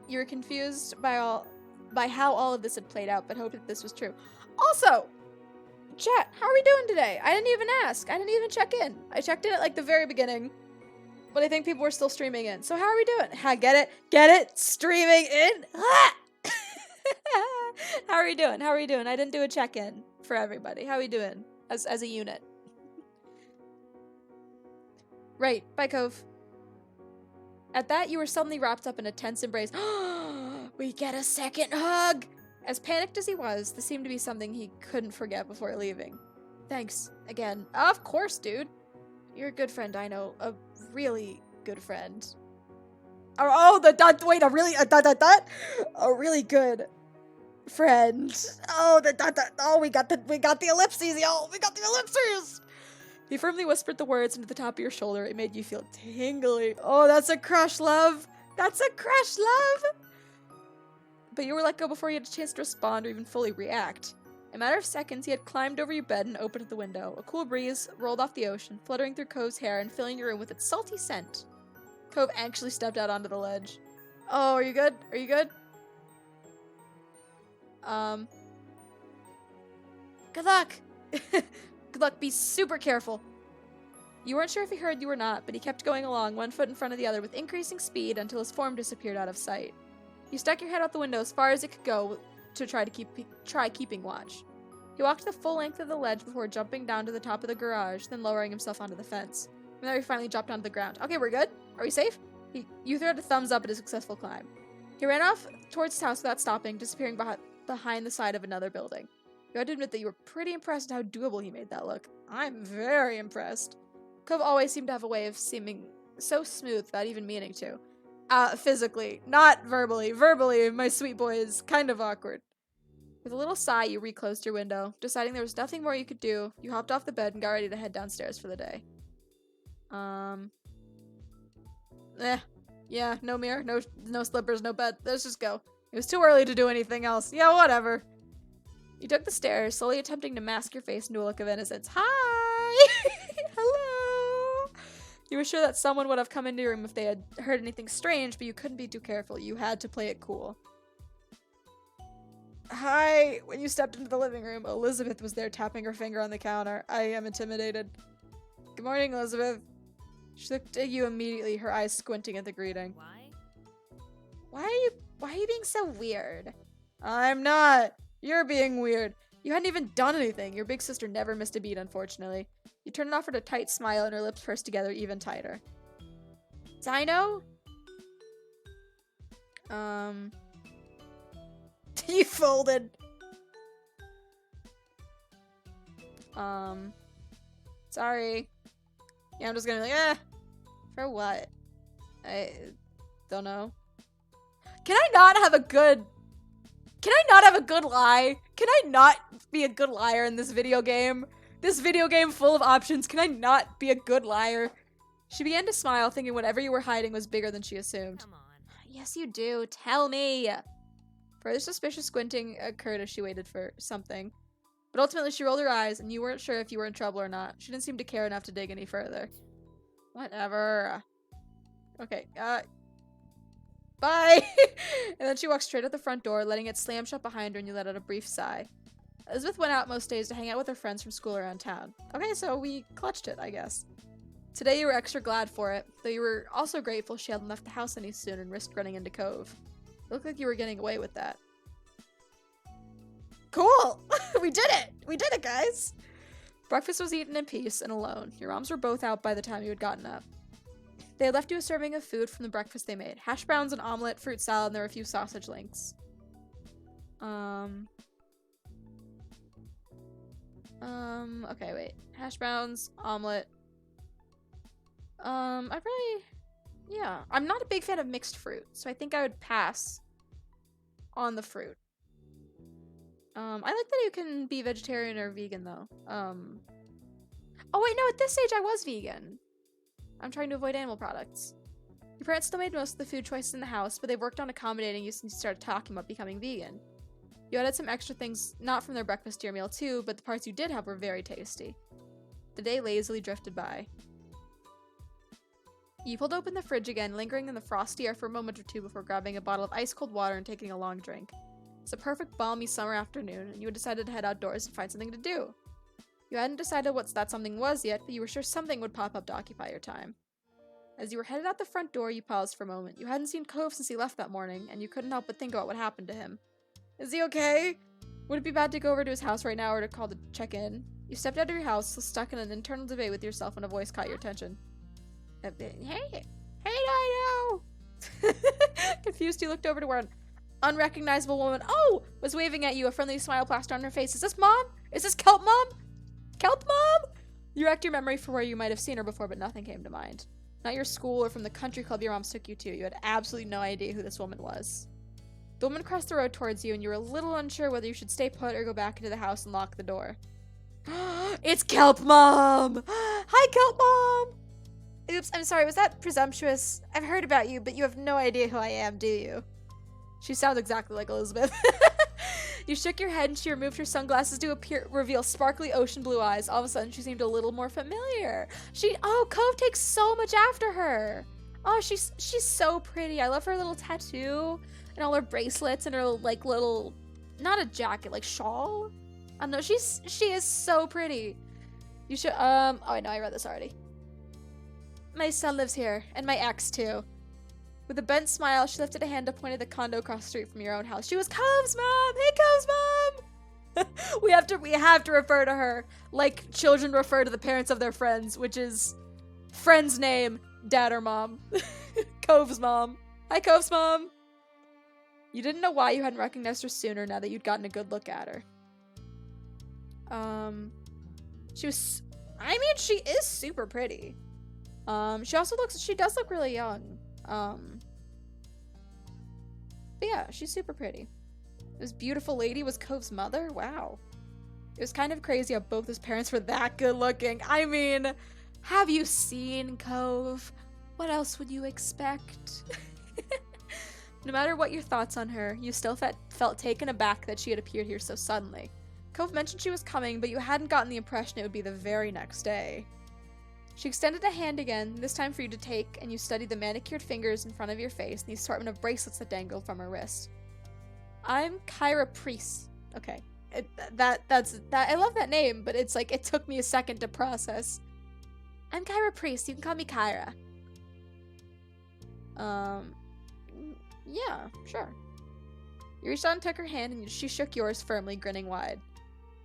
You were confused by how all of this had played out, but hoped that this was true. Also, chat, how are we doing today? I didn't even ask. I didn't even check in. I checked in at like the very beginning, but I think people were still streaming in. So how are we doing? Get it? Get it? Streaming in? How are we doing? How are we doing? I didn't do a check-in for everybody. How are we doing as a unit? Right. Bye, Cove. At that, you were suddenly wrapped up in a tense embrace. We get a second hug! As panicked as he was, this seemed to be something he couldn't forget before leaving. Thanks, again. Of course, dude. You're a good friend, I know. A really good friend. Oh, the dot. Wait, a really a really good friend. Oh, the dot. Oh, we got the ellipses, y'all. We got the ellipses. He firmly whispered the words into the top of your shoulder. It made you feel tingly. Oh, that's a crush, love. That's a crush, love. But you were let go before you had a chance to respond or even fully react. In a matter of seconds, he had climbed over your bed and opened the window. A cool breeze rolled off the ocean, fluttering through Cove's hair and filling your room with its salty scent. Cove anxiously stepped out onto the ledge. Oh, are you good? Are you good? Good luck! Good luck, be super careful. You weren't sure if he heard you or not, but he kept going along, one foot in front of the other with increasing speed until his form disappeared out of sight. You stuck your head out the window as far as it could go to try keeping watch. He walked the full length of the ledge before jumping down to the top of the garage, then lowering himself onto the fence. And then he finally dropped onto the ground. Okay, we're good? Are we safe? You threw out a thumbs up at a successful climb. He ran off towards his house without stopping, disappearing behind the side of another building. You had to admit that you were pretty impressed at how doable he made that look. I'm very impressed. Cove always seemed to have a way of seeming so smooth without even meaning to. Physically, not verbally. Verbally, my sweet boy is kind of awkward. With a little sigh, you reclosed your window. Deciding there was nothing more you could do, you hopped off the bed and got ready to head downstairs for the day. Yeah, no mirror, no slippers, no bed. Let's just go. It was too early to do anything else. Yeah, whatever. You took the stairs, slowly attempting to mask your face into a look of innocence. Hi! Hello! You were sure that someone would have come into your room if they had heard anything strange, but you couldn't be too careful. You had to play it cool. Hi! When you stepped into the living room, Elizabeth was there tapping her finger on the counter. I am intimidated. Good morning, Elizabeth. She looked at you immediately, her eyes squinting at the greeting. Why are you being so weird? I'm not. You're being weird. You hadn't even done anything. Your big sister never missed a beat, unfortunately. You turned and offered a tight smile and her lips pursed together even tighter. Dino? You folded. Sorry. Yeah, I'm just gonna be like, for what? I don't know. Can I not have a good lie? Can I not be a good liar in this video game? This video game full of options, can I not be a good liar? She began to smile, thinking whatever you were hiding was bigger than she assumed. Come on. Yes, you do. Tell me. Further suspicious squinting occurred as she waited for something. But ultimately, she rolled her eyes, and you weren't sure if you were in trouble or not. She didn't seem to care enough to dig any further. Whatever. Okay, bye! And then she walked straight out the front door, letting it slam shut behind her, and you let out a brief sigh. Elizabeth went out most days to hang out with her friends from school around town. Okay, so we clutched it, I guess. Today you were extra glad for it, though you were also grateful she hadn't left the house any sooner and risked running into Cove. It looked like you were getting away with that. Cool! We did it! We did it, guys! Breakfast was eaten in peace and alone. Your moms were both out by the time you had gotten up. They had left you a serving of food from the breakfast they made. Hash browns, an omelet, fruit salad, and there were a few sausage links. Okay, wait. Hash browns, omelet. Yeah. I'm not a big fan of mixed fruit, so I think I would pass on the fruit. I like that you can be vegetarian or vegan, though. Oh wait, no, at this age I was vegan. I'm trying to avoid animal products. Your parents still made most of the food choices in the house, but they've worked on accommodating you since you started talking about becoming vegan. You added some extra things, not from their breakfast to your meal too, but the parts you did have were very tasty. The day lazily drifted by. You pulled open the fridge again, lingering in the frosty air for a moment or two before grabbing a bottle of ice-cold water and taking a long drink. It's a perfect balmy summer afternoon, and you had decided to head outdoors and find something to do. You hadn't decided what that something was yet, but you were sure something would pop up to occupy your time. As you were headed out the front door, you paused for a moment. You hadn't seen Cove since he left that morning, and you couldn't help but think about what happened to him. Is he okay? Would it be bad to go over to his house right now or to call to check in? You stepped out of your house, stuck in an internal debate with yourself when a voice caught your attention. Hey, Dino! Confused, you looked over to where an unrecognizable woman, was waving at you, a friendly smile plastered on her face. Is this Mom? Is this Kelp Mom? Kelp Mom? You racked your memory for where you might have seen her before, but nothing came to mind. Not your school or from the country club your moms took you to. You had absolutely no idea who this woman was. The woman crossed the road towards you, and you were a little unsure whether you should stay put or go back into the house and lock the door. It's Kelp Mom! Hi, Kelp Mom! Oops, I'm sorry, was that presumptuous? I've heard about you, but you have no idea who I am, do you? She sounds exactly like Elizabeth. You shook your head and she removed her sunglasses to reveal sparkly ocean blue eyes. All of a sudden, she seemed a little more familiar. Cove takes so much after her. Oh, she's so pretty. I love her little tattoo and all her bracelets and her little, not a jacket, like shawl. I don't know. She is so pretty. You should oh I know, I read this already. My son lives here, and my ex too. With a bent smile, she lifted a hand to point at the condo across the street from your own house. She was Cove's mom! Hey, Cove's mom! we have to refer to her like children refer to the parents of their friends, which is friend's name, dad or mom. Cove's mom. Hi, Cove's mom! You didn't know why you hadn't recognized her sooner now that you'd gotten a good look at her. She is super pretty. She does look really young. But yeah, she's super pretty. This beautiful lady was Cove's mother? Wow. It was kind of crazy how both his parents were that good looking. I mean, have you seen Cove? What else would you expect? No matter what your thoughts on her, you still felt taken aback that she had appeared here so suddenly. Cove mentioned she was coming, but you hadn't gotten the impression it would be the very next day. She extended a hand again, this time for you to take, and you studied the manicured fingers in front of your face and the assortment of bracelets that dangled from her wrist. I'm Kyra Priest. Okay. I love that name, but it's like, it took me a second to process. I'm Kyra Priest. You can call me Kyra. Yeah, sure. You reached out and took her hand, and she shook yours firmly, grinning wide.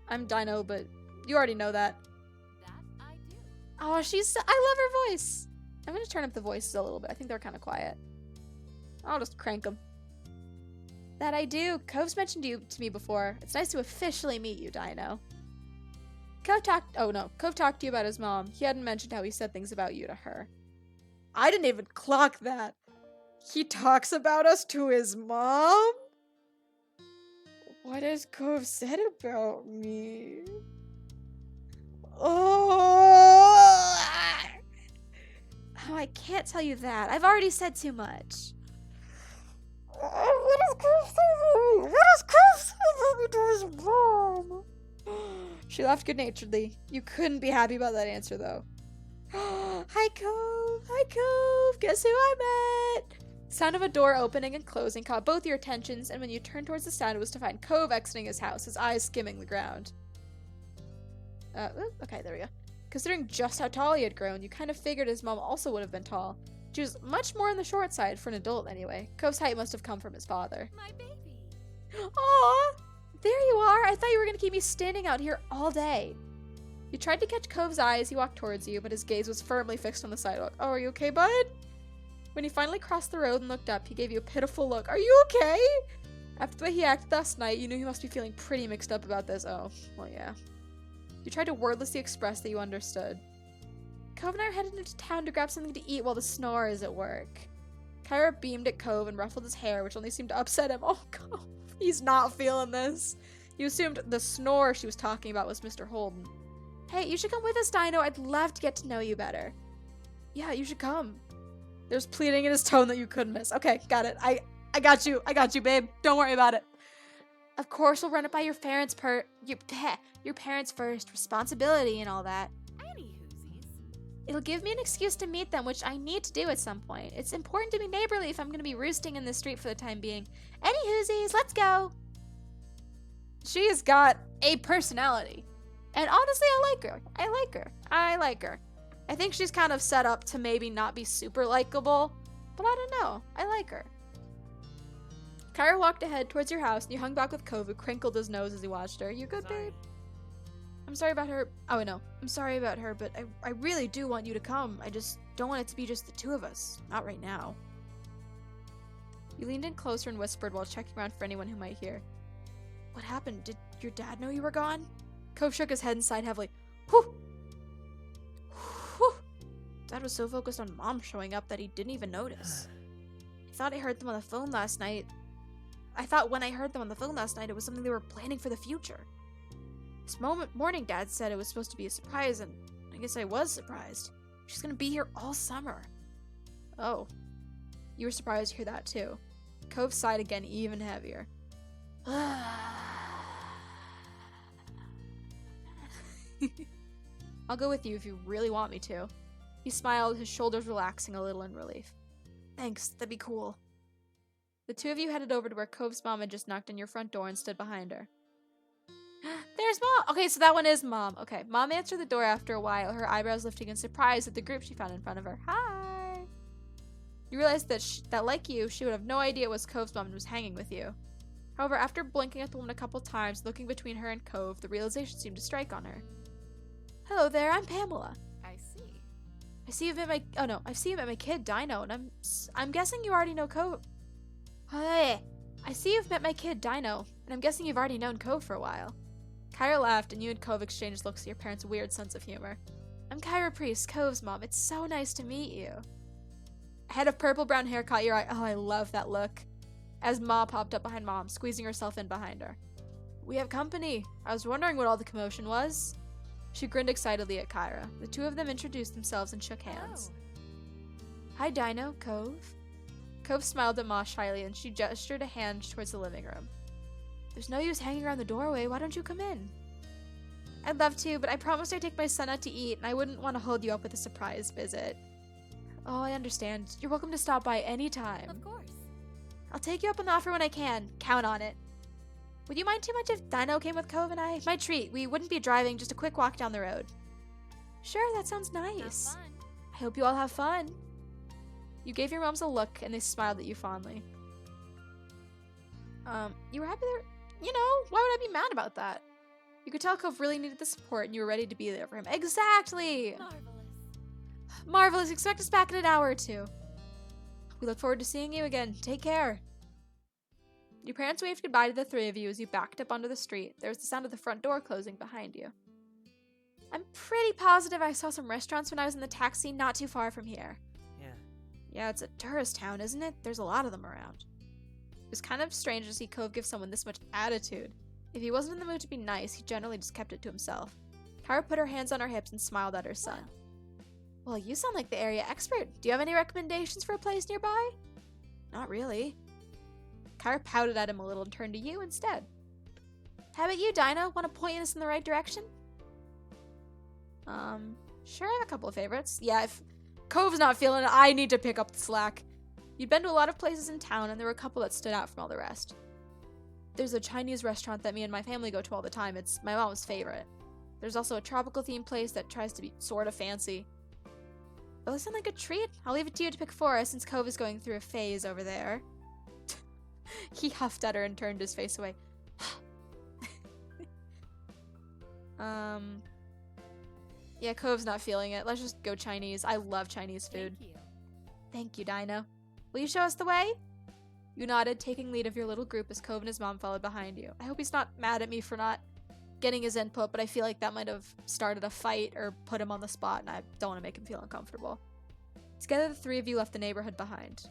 I'm Dino, but you already know that. That I do. Oh, I love her voice. I'm gonna turn up the voices a little bit. I think they're kind of quiet. I'll just crank them. That I do. Cove's mentioned you to me before. It's nice to officially meet you, Dino. Cove talked to you about his mom. He hadn't mentioned how he said things about you to her. I didn't even clock that. He talks about us to his mom? What has Cove said about me? Oh, I can't tell you that. I've already said too much. What has Cove said about me? What has Cove said about me to his mom? She laughed good-naturedly. You couldn't be happy about that answer, though. Hi, Cove. Hi, Cove. Guess who I met? The sound of a door opening and closing caught both your attentions, and when you turned towards the sound, it was to find Cove exiting his house, his eyes skimming the ground. Okay, there we go. Considering just how tall he had grown, you kind of figured his mom also would have been tall. She was much more on the short side, for an adult anyway. Cove's height must have come from his father. My baby. Aw! There you are! I thought you were gonna keep me standing out here all day. You tried to catch Cove's eye as he walked towards you, but his gaze was firmly fixed on the sidewalk. Oh, are you okay, bud? When he finally crossed the road and looked up, he gave you a pitiful look. Are you okay? After the way he acted last night, you knew he must be feeling pretty mixed up about this. Oh, well, yeah. You tried to wordlessly express that you understood. Cove and I are headed into town to grab something to eat while the snore is at work. Kyra beamed at Cove and ruffled his hair, which only seemed to upset him. Oh, God. He's not feeling this. You assumed the snore she was talking about was Mr. Holden. Hey, you should come with us, Dino. I'd love to get to know you better. Yeah, you should come. There's pleading in his tone that you couldn't miss. Okay, got it. I got you. I got you, babe. Don't worry about it. Of course, we'll run it by your parents your parents first. Responsibility and all that. Any hoosies. It'll give me an excuse to meet them, which I need to do at some point. It's important to be neighborly if I'm going to be roosting in the street for the time being. Any hoosies, let's go. She's got a personality. And honestly, I like her. I like her. I think she's kind of set up to maybe not be super likable, but I don't know. I like her. Kyra walked ahead towards your house, and you hung back with Cove, who crinkled his nose as he watched her. You good, babe? I'm sorry about her. Oh, no. I'm sorry about her, but I really do want you to come. I just don't want it to be just the two of us. Not right now. You leaned in closer and whispered while checking around for anyone who might hear. What happened? Did your dad know you were gone? Cove shook his head and sighed heavily. Whew! Whew! Dad was so focused on Mom showing up that he didn't even notice. I thought I heard them on the phone last night. I thought when I heard them on the phone last night, it was something they were planning for the future. This morning, Dad said it was supposed to be a surprise, and I guess I was surprised. She's gonna be here all summer. Oh. You were surprised to hear that, too. Cove sighed again, even heavier. I'll go with you if you really want me to. He smiled, his shoulders relaxing a little in relief. Thanks, that'd be cool. The two of you headed over to where Cove's mom had just knocked on your front door and stood behind her. There's Mom! Okay, so that one is Mom. Okay, Mom answered the door after a while, her eyebrows lifting in surprise at the group she found in front of her. Hi! You realized that like you, she would have no idea it was Cove's mom and was hanging with you. However, after blinking at the woman a couple times, looking between her and Cove, the realization seemed to strike on her. Hello there, I'm Pamela. I see. I see you've met my- oh no, I've seen you met my kid, Dino, and I'm guessing you already know Cove. Hey, I see you've met my kid, Dino, and I'm guessing you've already known Cove for a while. Kyra laughed, and you and Cove exchanged looks at your parents' weird sense of humor. I'm Kyra Priest, Cove's mom. It's so nice to meet you. A head of purple-brown hair caught your eye. Oh, I love that look. as Ma popped up behind Mom, squeezing herself in behind her. We have company. I was wondering what all the commotion was. She grinned excitedly at Kyra. The two of them introduced themselves and shook hands. Hi, Dino. Cove. Cove smiled at Ma shyly, and she gestured a hand towards the living room. There's no use hanging around the doorway. Why don't you come in? I'd love to, but I promised I'd take my son out to eat, and I wouldn't want to hold you up with a surprise visit. Oh, I understand. You're welcome to stop by any time. Of course. I'll take you up on the offer when I can. Count on it. Would you mind too much if Dino came with Cove and I? My treat. We wouldn't be driving, just a quick walk down the road. Sure, that sounds nice. Have fun. I hope you all have fun. You gave your moms a look, and they smiled at you fondly. You were happy there? You know, why would I be mad about that? You could tell Cove really needed the support, and you were ready to be there for him. Exactly! Marvelous. Marvelous. Expect us back in an hour or two. We look forward to seeing you again. Take care. Your parents waved goodbye to the three of you as you backed up onto the street. There was the sound of the front door closing behind you. I'm pretty positive I saw some restaurants when I was in the taxi not too far from here. Yeah, it's a tourist town, isn't it? There's a lot of them around. It was kind of strange to see Cove give someone this much attitude. If he wasn't in the mood to be nice, he generally just kept it to himself. Kyra put her hands on her hips and smiled at her son. Well, you sound like the area expert. Do you have any recommendations for a place nearby? Not really. Kyra pouted at him a little and turned to you instead. How about you, Dinah? Want to point us in the right direction? Sure, I have a couple of favorites. Yeah, if Cove's not feeling it, I need to pick up the slack. You'd been to a lot of places in town, and there were a couple that stood out from all the rest. There's a Chinese restaurant that me and my family go to all the time. It's my mom's favorite. There's also a tropical themed place that tries to be sort of fancy. Well, this sounds like a treat. I'll leave it to you to pick for us since Cove is going through a phase over there. He huffed at her and turned his face away. Yeah, Cove's not feeling it. Let's just go Chinese. I love Chinese food. Thank you. Thank you, Dino. Will you show us the way? You nodded, taking lead of your little group as Cove and his mom followed behind you. I hope he's not mad at me for not getting his input, but I feel like that might have started a fight or put him on the spot, and I don't want to make him feel uncomfortable. Together, the three of you left the neighborhood behind.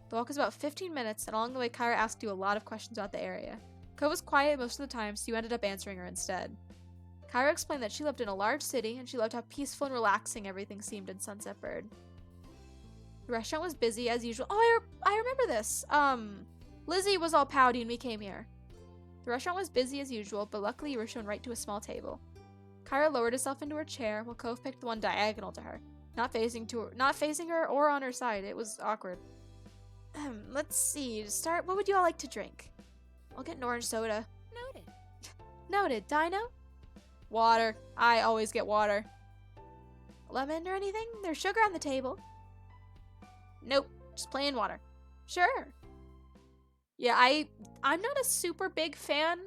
The walk was about 15 minutes, and along the way, Kyra asked you a lot of questions about the area. Cove was quiet most of the time, so you ended up answering her instead. Kyra explained that she lived in a large city, and she loved how peaceful and relaxing everything seemed in Sunset Bird. The restaurant was busy as usual. Oh, I remember this. Lizzie was all pouty when we came here. The restaurant was busy as usual, but luckily you were shown right to a small table. Kyra lowered herself into her chair, while Cove picked the one diagonal to her, not facing her or on her side. It was awkward. Let's see. To start, what would you all like to drink? I'll get an orange soda. Noted. Noted. Dino? Water. I always get water. Lemon or anything? There's sugar on the table. Nope. Just plain water. Sure. Yeah, I'm not a super big fan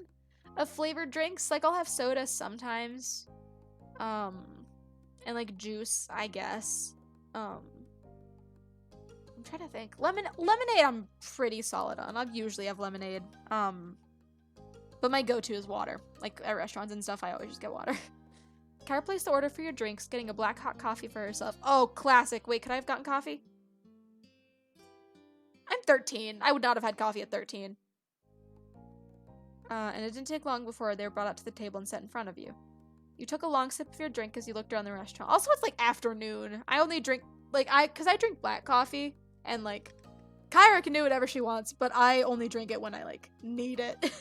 of flavored drinks. Like, I'll have soda sometimes. And like juice, I guess. I'm trying to think. Lemonade I'm pretty solid on. I usually have lemonade. But my go-to is water. Like, at restaurants and stuff, I always just get water. Kyra placed the order for your drinks, getting a black hot coffee for herself. Oh, classic. Wait, could I have gotten coffee? I'm 13. I would not have had coffee at 13. And it didn't take long before they were brought up to the table and set in front of you. You took a long sip of your drink as you looked around the restaurant. Also, it's like afternoon. I only drink, because I drink black coffee, and like, Kyra can do whatever she wants, but I only drink it when I, like, need it.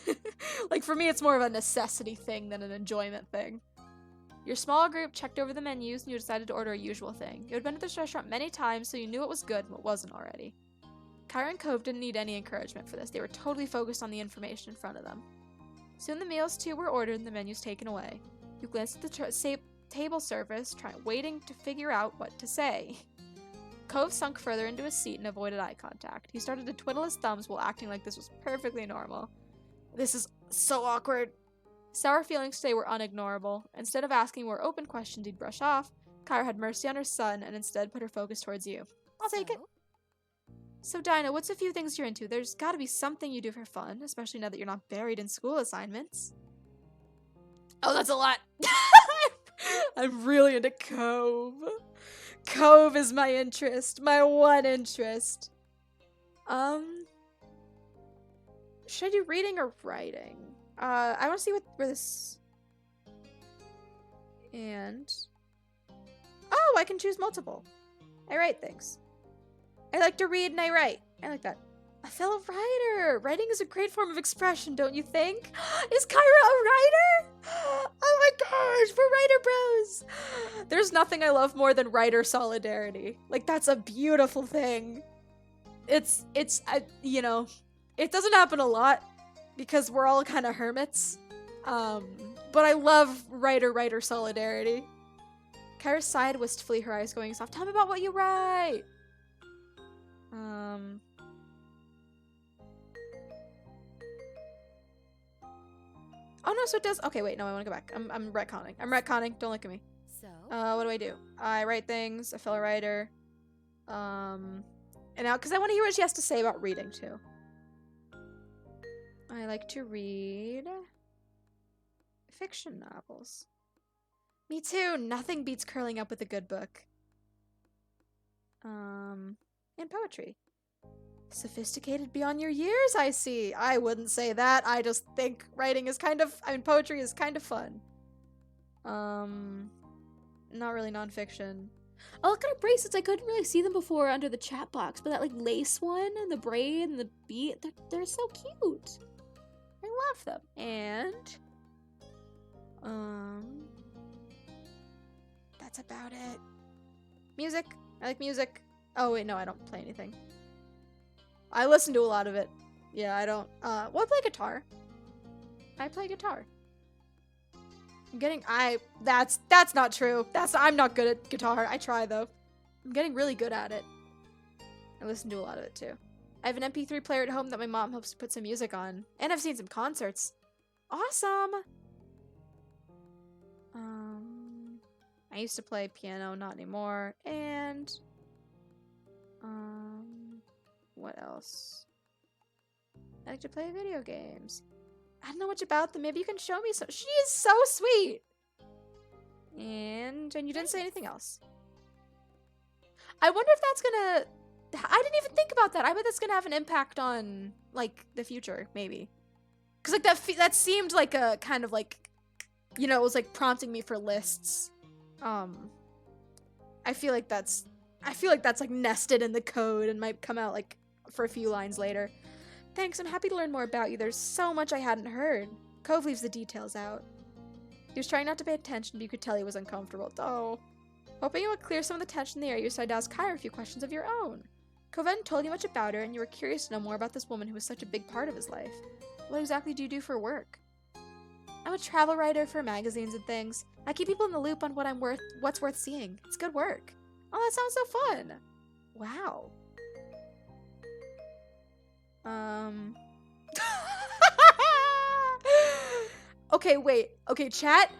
Like, for me, it's more of a necessity thing than an enjoyment thing. Your small group checked over the menus, and you decided to order a usual thing. You had been to this restaurant many times, so you knew what was good and what wasn't already. Kyra and Cove didn't need any encouragement for this. They were totally focused on the information in front of them. Soon the meals, too, were ordered and the menus taken away. You glanced at the table service, waiting to figure out what to say. Cove sunk further into his seat and avoided eye contact. He started to twiddle his thumbs while acting like this was perfectly normal. This is so awkward. Sour feelings today were unignorable. Instead of asking more open questions he'd brush off, Kyra had mercy on her son and instead put her focus towards you. I'll take it. So, Dinah, what's a few things you're into? There's gotta be something you do for fun, especially now that you're not buried in school assignments. Oh, that's a lot. I'm really into Cove. Cove is my interest. My one interest. Should I do reading or writing? I want to see where this... And... Oh, I can choose multiple. I write things. I like to read and I write. I like that. A fellow writer! Writing is a great form of expression, don't you think? Is Kyra a writer? Oh my gosh, we're writer bros! There's nothing I love more than writer solidarity. Like, that's a beautiful thing. You know, it doesn't happen a lot because we're all kind of hermits. But I love writer solidarity. Kyra sighed wistfully, her eyes going soft. Tell me about what you write! Oh no, so it does. Okay, wait, no, I want to go back. I'm retconning. I'm retconning. Don't look at me. So? What do? I write things, a fellow writer. And now, because I want to hear what she has to say about reading, too. I like to read fiction novels. Me too. Nothing beats curling up with a good book. And poetry. Sophisticated beyond your years, I see. I wouldn't say that. I just think writing is poetry is kind of fun. Not really nonfiction. Oh, look at her bracelets. I couldn't really see them before under the chat box, but that like lace one and the braid and the beat, they're so cute. I love them. And that's about it. Music. I like music. Oh wait, no, I don't play anything. I listen to a lot of it. Yeah, I don't. Well, I play guitar. I play guitar. That's not true. I'm not good at guitar. I try though. I'm getting really good at it. I listen to a lot of it too. I have an MP3 player at home that my mom helps put some music on. And I've seen some concerts. Awesome! I used to play piano, not anymore. And... what else? I like to play video games. I don't know much about them. Maybe you can show me some. She is so sweet! And you didn't say anything else. I wonder if that's gonna... I didn't even think about that. I bet that's gonna have an impact on, like, the future, maybe. Because, like, that seemed like a kind of, like, you know, it was, like, prompting me for lists. I feel like that's, like, nested in the code and might come out, like, for a few lines later. Thanks, I'm happy to learn more about you. There's so much I hadn't heard. Cove leaves the details out. He was trying not to pay attention, but you could tell he was uncomfortable. Oh. Hoping it would clear some of the tension in the air, you decided to ask Kyra a few questions of your own. Cove hadn't told you much about her, and you were curious to know more about this woman who was such a big part of his life. What exactly do you do for work? I'm a travel writer for magazines and things. I keep people in the loop on what's worth seeing. It's good work. Oh, that sounds so fun. Wow. Okay, wait. Okay, chat.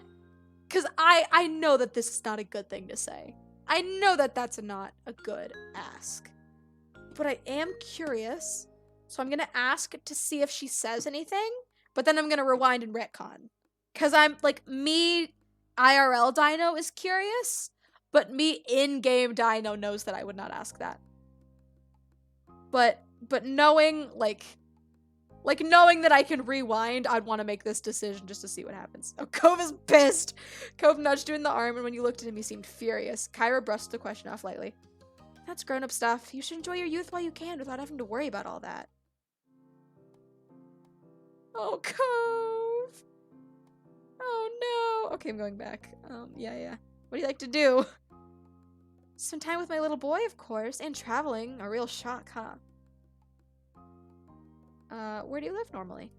Because I know that this is not a good thing to say. I know that that's not a good ask. But I am curious. So I'm going to ask to see if she says anything. But then I'm going to rewind and retcon. Because I'm, like, me IRL Dino is curious. But me in-game Dino knows that I would not ask that. But knowing, like knowing that I can rewind, I'd want to make this decision just to see what happens. Oh, Cove is pissed. Cove nudged you in the arm, and when you looked at him, he seemed furious. Kyra brushed the question off lightly. That's grown-up stuff. You should enjoy your youth while you can without having to worry about all that. Oh, Cove. Oh, no. Okay, I'm going back. Yeah. What do you like to do? Spend time with my little boy, of course, and traveling. A real shock, huh? Where do you live normally?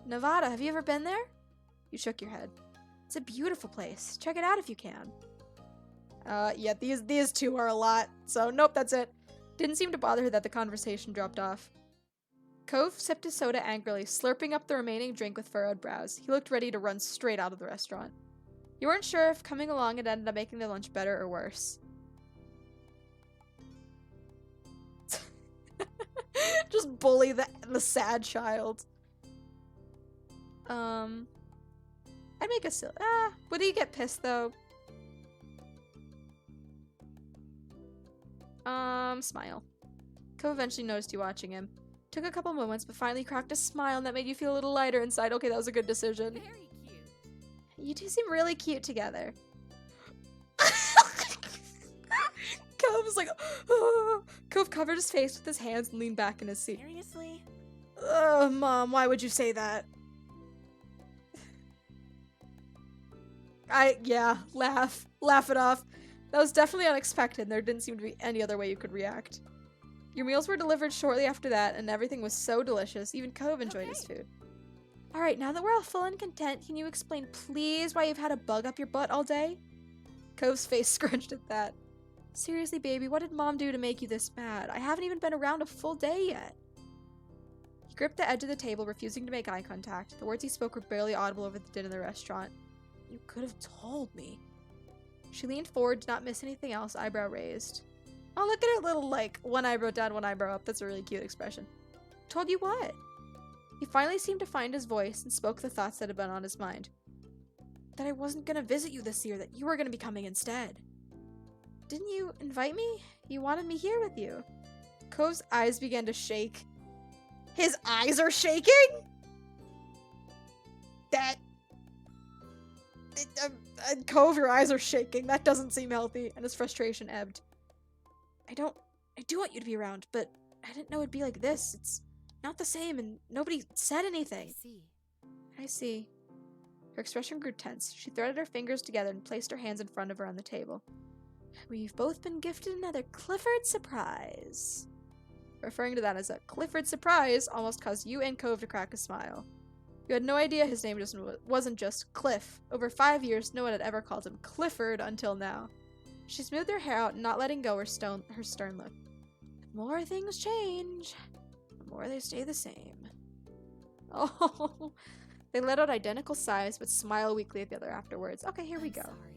Nevada, have you ever been there? You shook your head. It's a beautiful place. Check it out if you can. Yeah, these two are a lot, so nope, that's it. Didn't seem to bother her that the conversation dropped off. Cove sipped his soda angrily, slurping up the remaining drink with furrowed brows. He looked ready to run straight out of the restaurant. You weren't sure if coming along had ended up making their lunch better or worse. Just bully the sad child. I'd make a silly. Would he get pissed though? Smile. Cove eventually noticed you watching him. Took a couple moments, but finally cracked a smile that made you feel a little lighter inside. Okay, that was a good decision. Very cute. You two seem really cute together. Cove was like, Cove covered his face with his hands and leaned back in his seat. Seriously? Mom, why would you say that? Yeah, laugh. Laugh it off. That was definitely unexpected, and there didn't seem to be any other way you could react. Your meals were delivered shortly after that, and everything was so delicious, even Cove enjoyed his food. Alright, now that we're all full and content, can you explain please why you've had a bug up your butt all day? Cove's face scrunched at that. Seriously, baby, what did Mom do to make you this mad? I haven't even been around a full day yet. He gripped the edge of the table, refusing to make eye contact. The words he spoke were barely audible over the din in the restaurant. You could have told me. She leaned forward, did not miss anything else, eyebrow raised. Oh, look at her little, like, one eyebrow down, one eyebrow up. That's a really cute expression. Told you what? He finally seemed to find his voice and spoke the thoughts that had been on his mind. That I wasn't gonna visit you this year, that you were gonna be coming instead. Didn't you invite me? You wanted me here with you. Cove's eyes began to shake. His eyes are shaking? Cove, your eyes are shaking. That doesn't seem healthy. And his frustration ebbed. I do want you to be around, but I didn't know it'd be like this. It's not the same, and nobody said anything. I see. Her expression grew tense. She threaded her fingers together and placed her hands in front of her on the table. We've both been gifted another Clifford surprise. Referring to that as a Clifford surprise almost caused you and Cove to crack a smile. You had no idea his name wasn't just Cliff. Over 5 years, no one had ever called him Clifford until now. She smoothed her hair out, not letting go her stern look. The more things change, the more they stay the same. Oh, they let out identical sighs, but smile weakly at the other afterwards. Okay, here we go. Sorry.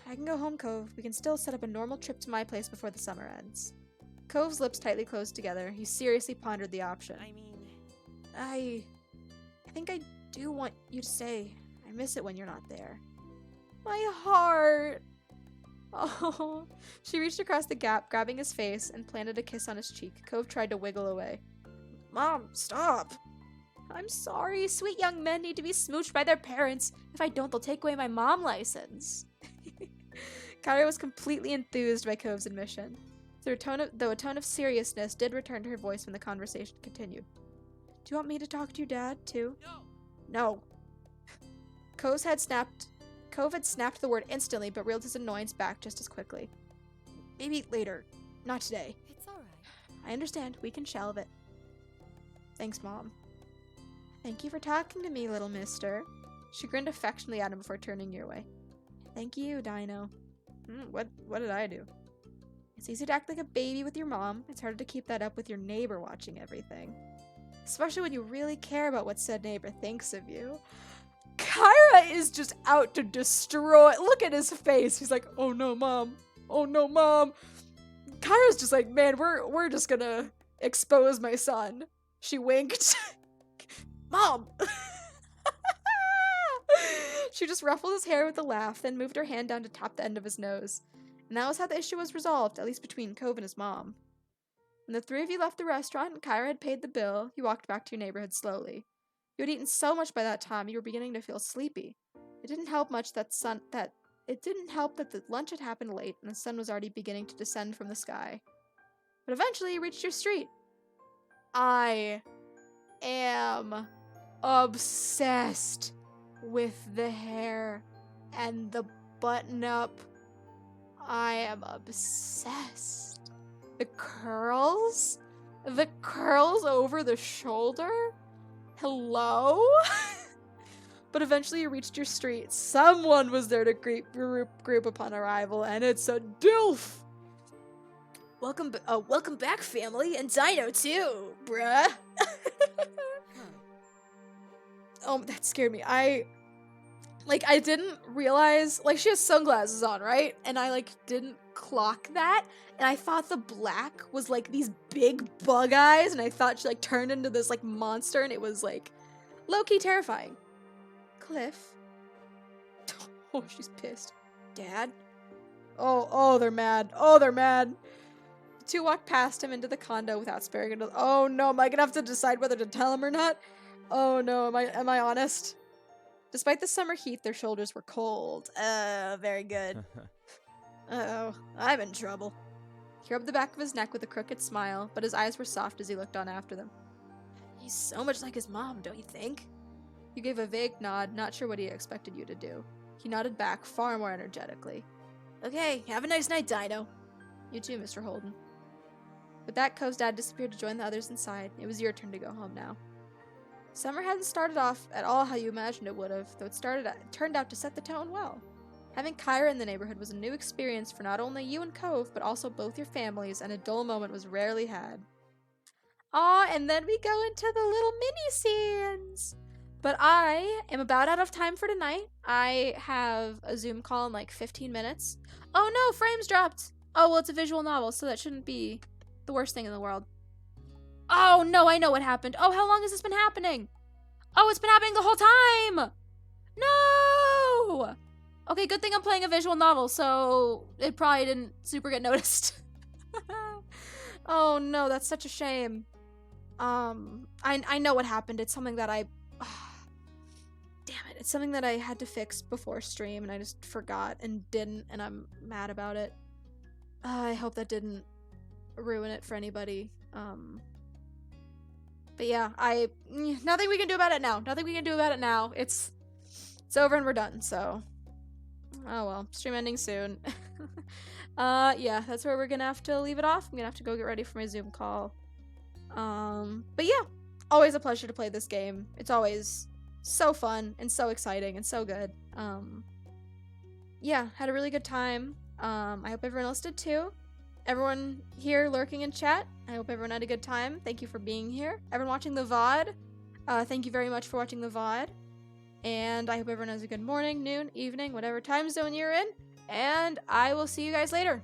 I can go home, Cove. We can still set up a normal trip to my place before the summer ends. Cove's lips tightly closed together. He seriously pondered the option. I mean... I think I do want you to stay. I miss it when you're not there. My heart! Oh. She reached across the gap, grabbing his face, and planted a kiss on his cheek. Cove tried to wiggle away. Mom, stop! I'm sorry. Sweet young men need to be smooched by their parents. If I don't, they'll take away my mom license. Kyra was completely enthused by Cove's admission. Though a tone of seriousness did return to her voice when the conversation continued. Do you want me to talk to your dad, too? No. Cove had snapped the word instantly, but reeled his annoyance back just as quickly. Maybe later. Not today. It's alright. I understand. We can shelve it. Thanks, Mom. Thank you for talking to me, little mister. She grinned affectionately at him before turning your way. Thank you, Dino. What did I do? It's easy to act like a baby with your mom. It's harder to keep that up with your neighbor watching everything. Especially when you really care about what said neighbor thinks of you. Kyra is just out to destroy. Look at his face. He's like, oh no, Mom. Oh no, Mom. Kyra's just like, man, we're just gonna expose my son. She winked. Mom! She just ruffled his hair with a laugh, then moved her hand down to tap the end of his nose. And that was how the issue was resolved, at least between Cove and his mom. When the three of you left the restaurant and Kyra had paid the bill, you walked back to your neighborhood slowly. You had eaten so much by that time you were beginning to feel sleepy. It didn't help that the lunch had happened late and the sun was already beginning to descend from the sky. But eventually you reached your street. I am obsessed with the hair and the button-up. I am obsessed. The curls? The curls over the shoulder? Hello? But eventually you reached your street. Someone was there to group upon arrival, and it's a DILF! Welcome back, family, and Dino too, bruh. Oh, that scared me. I didn't realize, she has sunglasses on, right? And I, didn't clock that, and I thought the black was, these big bug eyes, and I thought she, turned into this, monster, and it was, low-key terrifying. Cliff? Oh, she's pissed. Dad? Oh, they're mad. Oh, they're mad. two walked past him into the condo without sparing it. Oh no, am I gonna have to decide whether to tell him or not? Oh no, am I honest? Despite the summer heat, their shoulders were cold. Very good. Uh-oh, I'm in trouble. He rubbed the back of his neck with a crooked smile, but his eyes were soft as he looked on after them. He's so much like his mom, don't you think? You gave a vague nod, not sure what he expected you to do. He nodded back, far more energetically. Okay, have a nice night, Dino. You too, Mr. Holden. With that, Ko's dad disappeared to join the others inside. It was your turn to go home now. Summer hadn't started off at all how you imagined it would have, though it turned out to set the tone well. Having Kyra in the neighborhood was a new experience for not only you and Cove, but also both your families, and a dull moment was rarely had. Aw, and then we go into the little mini-scenes! But I am about out of time for tonight. I have a Zoom call in like 15 minutes. Oh no, frames dropped! Oh, well, it's a visual novel, so that shouldn't be the worst thing in the world. Oh no, I know what happened. Oh, how long has this been happening? Oh, it's been happening the whole time! No! Okay, good thing I'm playing a visual novel, so it probably didn't super get noticed. Oh no, that's such a shame. I know what happened. It's something that damn it. It's something that I had to fix before stream, and I just forgot and didn't, and I'm mad about it. I hope that didn't ruin it for anybody. But yeah, nothing we can do about it now. Nothing we can do about it now. It's over and we're done, so. Oh well, stream ending soon. Yeah, that's where we're gonna have to leave it off. I'm gonna have to go get ready for my Zoom call. But yeah, always a pleasure to play this game. It's always so fun and so exciting and so good. Yeah, had a really good time. I hope everyone else did too. Everyone here lurking in chat, I hope everyone had a good time. Thank you for being here. Everyone watching the VOD, thank you very much for watching the VOD. And I hope everyone has a good morning, noon, evening, whatever time zone you're in. And I will see you guys later.